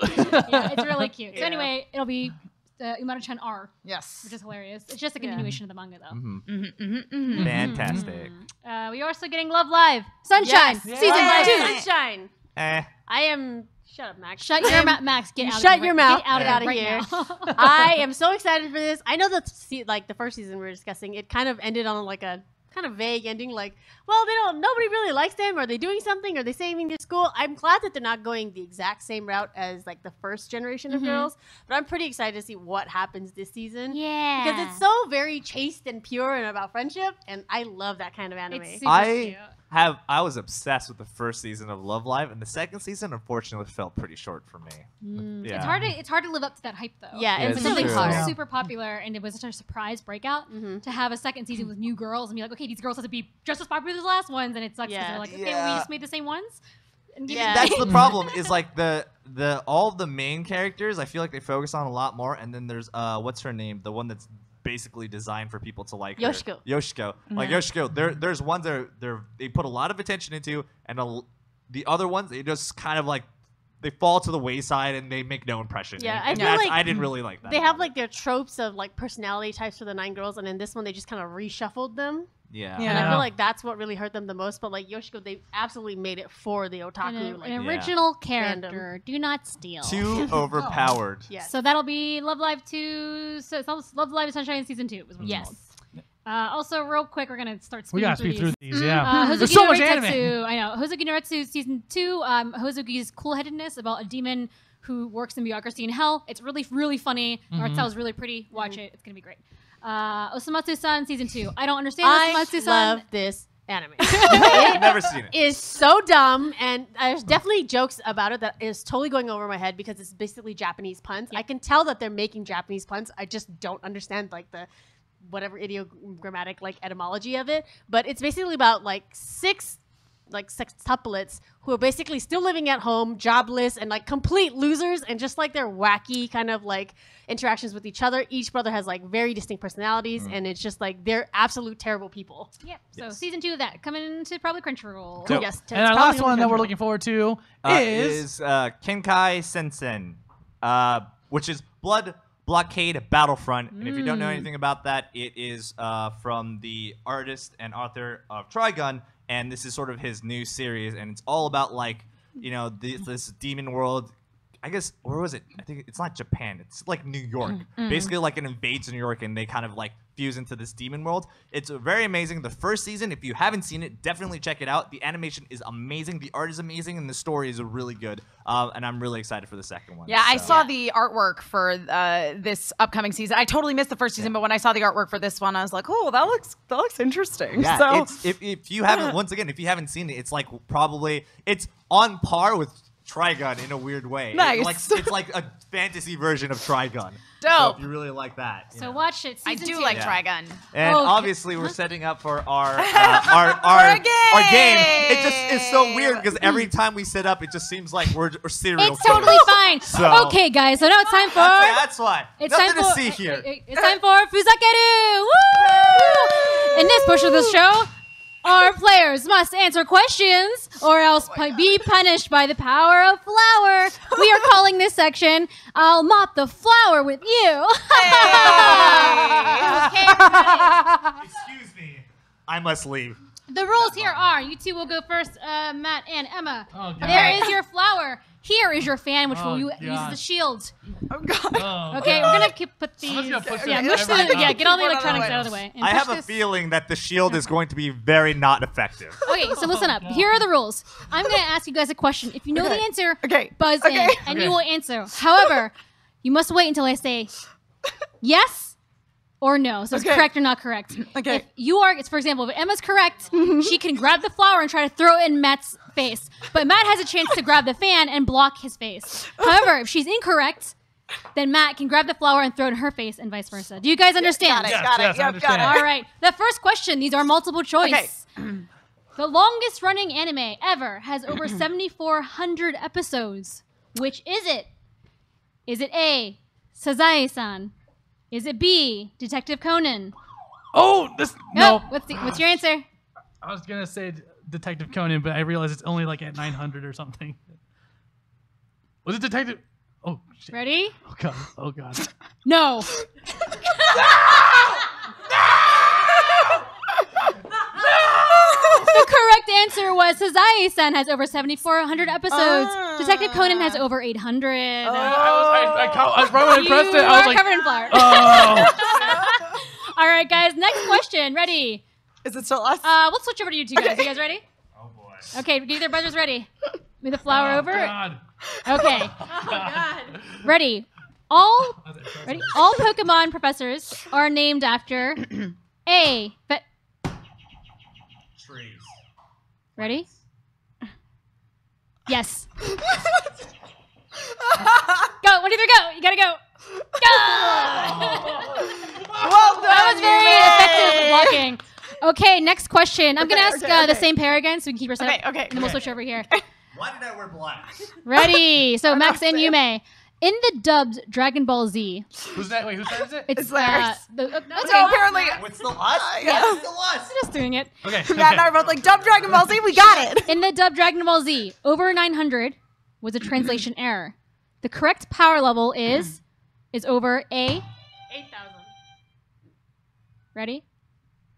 Yeah, it's really cute. So Yeah. anyway, it'll be Umaru-chan R, Yes. which is hilarious. It's just a continuation of the manga, though. Mhm. Fantastic. We're also getting Love Live, Sunshine, Yes. season Yay. 2. Sunshine. Eh. I am. Shut up, Max. Shut your mouth, Max. Get You out. shut of your it. mouth. Get out of, Get it right here. now. I am so excited for this. I know that like the first season we were discussing, it kind of ended on like a kind of vague ending. Like, well, nobody really likes them. Are they doing something? Are they saving their school? I'm glad that they're not going the exact same route as like the first generation of girls. But I'm pretty excited to see what happens this season. Yeah. Because it's so very chaste and pure and about friendship, and I love that kind of anime. It's super I cute. I was obsessed with the first season of Love Live, and the second season unfortunately felt pretty short for me. Yeah. It's hard to live up to that hype though. Yeah, Yeah, it's When really something's hard. so Yeah. super popular and it was such a surprise breakout to have a second season with new girls and be like, okay, these girls have to be just as popular as the last ones, and it sucks because Yeah. they're like, okay, well, Yeah. we just made the same ones. And give Yeah. it- That's the problem. Is like the all the main characters. I feel like they focus on a lot more, and then there's what's her name, the one that's basically designed for people to like her. Yoshiko. Yoshiko. Like Yoshiko. There's ones that they put a lot of attention into, and the other ones they just kind of like they fall to the wayside and they make no impression. Yeah, and I feel like I didn't really like that. They have like their tropes of like personality types for the 9 girls, and in this one they just kind of reshuffled them. yeah. Yeah. And I Yeah. feel like that's what really hurt them the most. But like Yoshiko, they absolutely made it for the otaku. an Like, Yeah. original character. Do not steal. Too overpowered. yes. So that'll be Love Live 2. So it's Love Live Sunshine season 2. Was what it's Yes. called. Also, real quick, we're gonna start. We gotta speeding speed through these. these. Yeah. Hozuki There's so no much Reitetsu, anime. I know. Hozuki no Reitetsu season 2. Hozuki's cool-headedness about a demon who works in bureaucracy in hell. It's really, really funny. Art style is really pretty. Watch it. It's gonna be great. Osamatsu-san season 2. I don't understand I Osamatsu-san. love this anime. I've never seen it. Is so dumb, and there's definitely jokes about it that is totally going over my head because it's basically Japanese puns. I can tell that they're making Japanese puns. I just don't understand like the whatever ideogrammatic like etymology of it. But it's basically about like six sextuplets who are basically still living at home, jobless, and like complete losers, and just like their wacky kind of like interactions with each other. Each brother has like very distinct personalities, and it's just like they're absolute terrible people. Yep. So Yes. season 2 of that coming to probably Crunchyroll. Cool. Yes, And our it's last probably one that we're Crunchyroll. looking forward to is Kenkai Sensen, which is Blockade Battlefront. And if you don't know anything about that, it is from the artist and author of Trigun, and this is sort of his new series, and it's all about like, you know, this demon world. I guess, or was it? I think it's not Japan. It's like New York. Basically, like it invades New York, and they kind of like fuse into this demon world. It's very amazing. The first season, if you haven't seen it, definitely check it out. The animation is amazing. The art is amazing, and the story is really good. And I'm really excited for the second one. Yeah, I So- saw the artwork for this upcoming season. I totally missed the first season, but when I saw the artwork for this one, I was like, "Oh, that looks interesting." Yeah, so it's, if you haven't, once again, if you haven't seen it, it's like it's on par with Trigun in a weird way. Nice. It's like a fantasy version of Trigun. So Dope. if you really like that. you So know. watch it. I Season do 2. like Yeah. Trigun. And Okay. obviously, we're setting up for our game. It just is so weird because every time we set up, it just seems like we're serial It's killers. totally fine. So- Okay, guys. So now it's time for. That's why. It's Nothing time for. to see here. It's time for Fuzakeru. Woo! In this portion of the show, our players must answer questions or else be punished by the power of flour. We are calling this section "I'll mop the flour with you." Okay, everybody. Excuse me. I must leave. The rules here are: you two will go first, Matt and Emma. Oh, God. There is your flour. Here is your fan, which Oh, will use God. the shield. Oh God. Oh, Okay, God. we're gonna put these. I'm just gonna push Yeah, this push every- the, yeah, get all the Keyboard electronics out out of of the the way. And I push have a this. feeling that the shield is going to be very not effective. Okay, so listen up. Here are the rules. I'm going to ask you guys a question. If you know the answer, Okay. buzz Okay. in, and you will answer. However, you must wait until I say yes or no. So it's Okay. correct or not correct. Okay. If you are, for example, if Emma's correct, she can grab the flower and try to throw it in Matt's face. But Matt has a chance to grab the fan and block his face. However, if she's incorrect, then Matt can grab the flower and throw it in her face and vice versa. Do you guys understand? Got it. Yes, Got yes, it. I Yep, understand. got it. All right. The first question, these are multiple choice. Okay. The longest running anime ever has over 7,400 episodes. Which is it? Is it A, Sazae-san? Is it B, Detective Conan? Oh, this no. What's your answer? I was gonna say Detective Conan, but I realized it's only like at 900 or something. Was it Detective? Oh shit. Ready? Oh god. Oh god. No. The correct answer was Sazae-san has over 7,400 episodes. Detective Conan has over 800. I was probably when I pressed it. I was are like, covered in flour. oh. All right, guys. Next question. Ready? Is it still us? We'll switch over to you two guys. You guys ready? Oh boy. Okay, get your buzzers ready. Move the flour over. God. Okay. Ready. All ready. All Pokemon professors are named after A. Trees. Ready? Yes. Go. 1, 2, 3, go. You gotta go. Go. Well done. That was very effective blocking. Okay, next question. I'm gonna Okay, ask okay, the okay. same pair again, so we can keep our set. Okay, okay. And then we'll switch over here. Why did I wear black? Ready? So Max no, and Sam. Yume. In the dubbed Dragon Ball Z, Who's that? Wait, whose turn is it? it's It's theirs. that's No, okay. apparently. It's still us? Yeah. It's still us. Just doing it. Okay. Matt and I are both like, Dub Dragon Ball Z, we got it. In the dubbed Dragon Ball Z, over 900 was a translation error. The correct power level is over A. 8,000. Ready?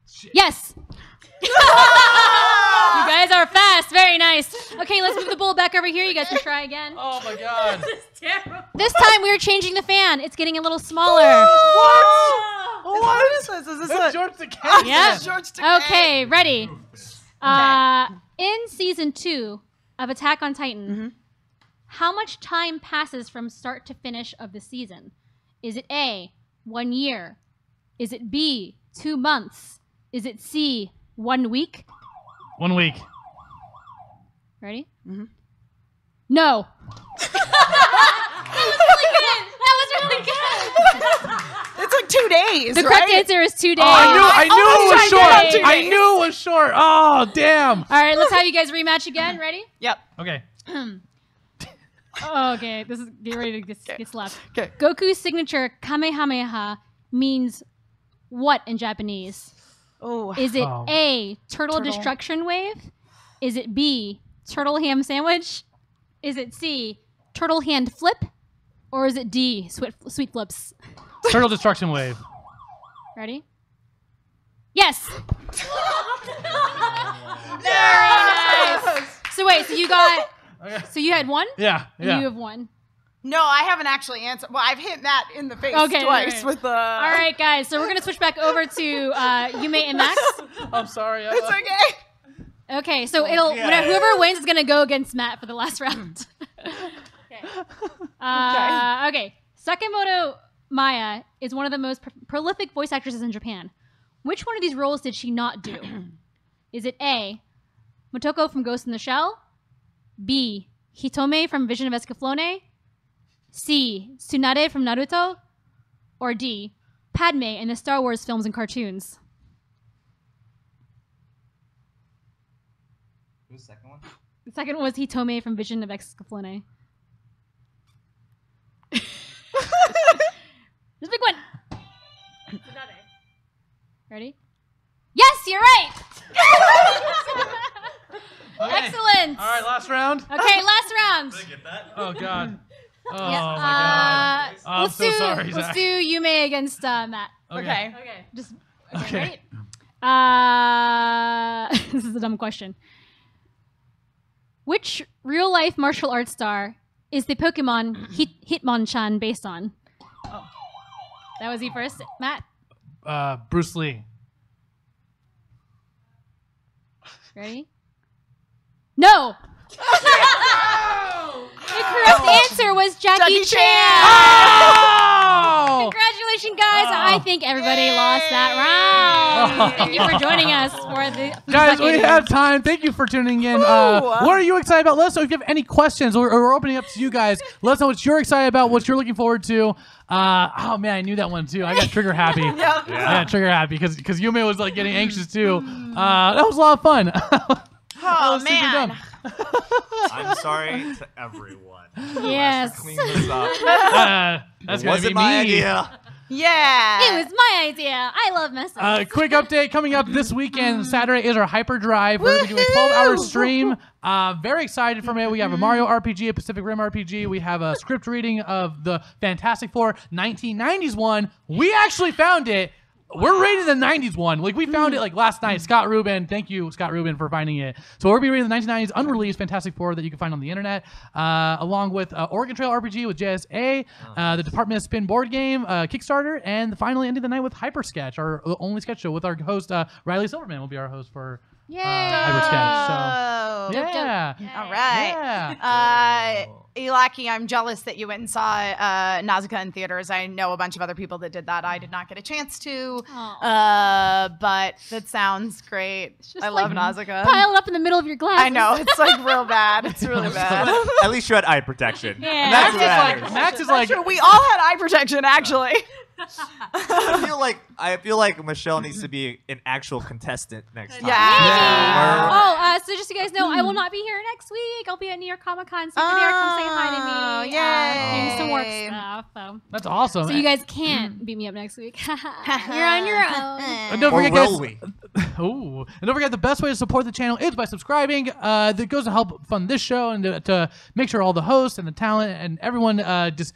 Shit. Yes. You guys are fast. Very nice. Okay, let's move the bowl back over here. You guys can try again. Oh my god. This time we are changing the fan. It's getting a little smaller. What is this? Is this That's it? George the Cat. Yeah. George Takei. Okay, ready. In season 2 of Attack on Titan, how much time passes from start to finish of the season? Is it A, 1 year? Is it B, 2 months? Is it C, 1 week? 1 week. Ready? No. That was really good. It's like 2 days, The right? correct answer is 2 days. Oh, I knew it was almost short. tried to do I days. knew it was short. Oh, damn. All right, let's have you guys rematch again. Ready? Yep. Okay. Oh, okay, this is get ready to get slapped. Okay. Goku's signature Kamehameha means what in Japanese? Oh. Is it Oh. A, turtle Turtle. destruction wave? Is it B, turtle ham sandwich? Is it C, turtle hand flip? Or is it D, sweet flips? Turtle destruction wave. Ready? Yes. Yes! So wait, so you got, Okay. so you had 1? Yeah. And Yeah. you have 1. No, I haven't actually answered. Well, I've hit Matt in the face Okay, twice right. with the. All right, guys. So we're gonna switch back over to Yume and Max. I'm sorry. It's okay. Okay, so whoever wins is gonna go against Matt for the last round. Okay. Sakamoto Maya is one of the most prolific voice actresses in Japan. Which one of these roles did she not do? Is it A, Motoko from Ghost in the Shell? B, Hitome from Vision of Escaflowne? C, Tsunade from Naruto? Or D, Padme in the Star Wars films and cartoons? Who's the second one? The second one was Hitome from Vision of Escaflowne. Just pick one. Ready? Yes, you're right. Okay. Excellent. All right, last round. Okay, last round. Get that? Oh God. Oh my Yeah, God. I'm let's so do, sorry, Let's Zach. do Yume against Matt. Okay. Just Okay. right? This is a dumb question. Which real-life martial arts star is the Pokemon Hitmonchan based on? Oh. That was you first, Matt. Bruce Lee. Ready? No! The correct answer was Jackie Chan! Oh! Congratulations, guys! I think everybody lost that round. Thank you for joining us for the Guys, we second- have time. Thank you for tuning in. What are you excited about? Let us know if you have any questions. We're opening up to you guys. Let us know what you're excited about, what you're looking forward to. Oh man, I knew that one too. I got trigger happy. I got trigger happy because Yume was like getting anxious too. That was a lot of fun. Oh super man. dumb. I'm sorry to everyone. Yes. Clean this up. That's It gonna wasn't be my me. idea. Yeah. It was my idea. I love messing. Quick update coming up this weekend. Saturday is our Hyper Drive. We're going to do a 12-hour stream. Very excited from it. We have a Mario RPG, a Pacific Rim RPG. We have a script reading of the Fantastic Four 1990s one. We actually found it. We're rating the 90s one. Like, we found it like last night. Scott Rubin, thank you, Scott Rubin, for finding it. So we're going to be rating the 1990s unreleased Fantastic Four that you can find on the internet, along with Oregon Trail RPG with JSA, the Department of Spin board game, Kickstarter, and finally ending the night with Hyper Sketch, our only sketch show with our host, Riley Silverman will be our host for Hyper Sketch. So, Dope, dope. yeah. All right. Yeah. Ilaki, I'm jealous that you went and saw Nausicaa in theaters. I know a bunch of other people that did that. I did not get a chance to, but that sounds great. I love Nausicaa. Pile it up in the middle of your glass. I know, it's like real bad. It's really bad. At least you had eye protection. Yeah. And that's what matters. Max is like, True, we all had eye protection, actually. I feel like Michelle needs to be an actual contestant next time. Yeah. Oh, so just so you guys know, I will not be here next week. I'll be at New York Comic Con. So if you're there, come say hi to me. Yay. Doing some work stuff. that's awesome. So you guys can't beat me up next week. You're on your own. And don't Or forget, will guys, we? Ooh. And don't forget, the best way to support the channel is by subscribing. That goes to help fund this show and to make sure all the hosts and the talent and everyone just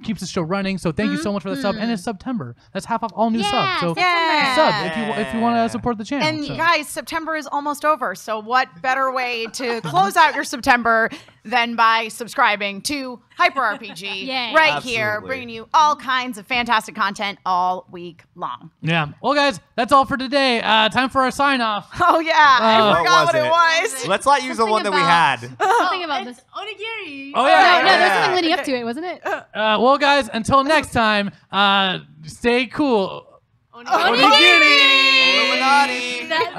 keeps the show running. So thank you so much for the sub. And it's September. That's half off all new subs. So sub if you want to support the channel. And so. guys, September is almost over. So what better way to close out your September than by subscribing to Hyper RPG Yay. right here, Absolutely. bringing you all kinds of fantastic content all week long. Yeah. Well, guys, that's all for today. Time for our sign off. Oh yeah, I forgot what it was. Let's not use the one that we had. Something about this. Onigiri. Oh No, yeah. there's something leading up to it, wasn't it? Well, guys, until next time, stay cool. Onigiri. Onigiri. Illuminati. That-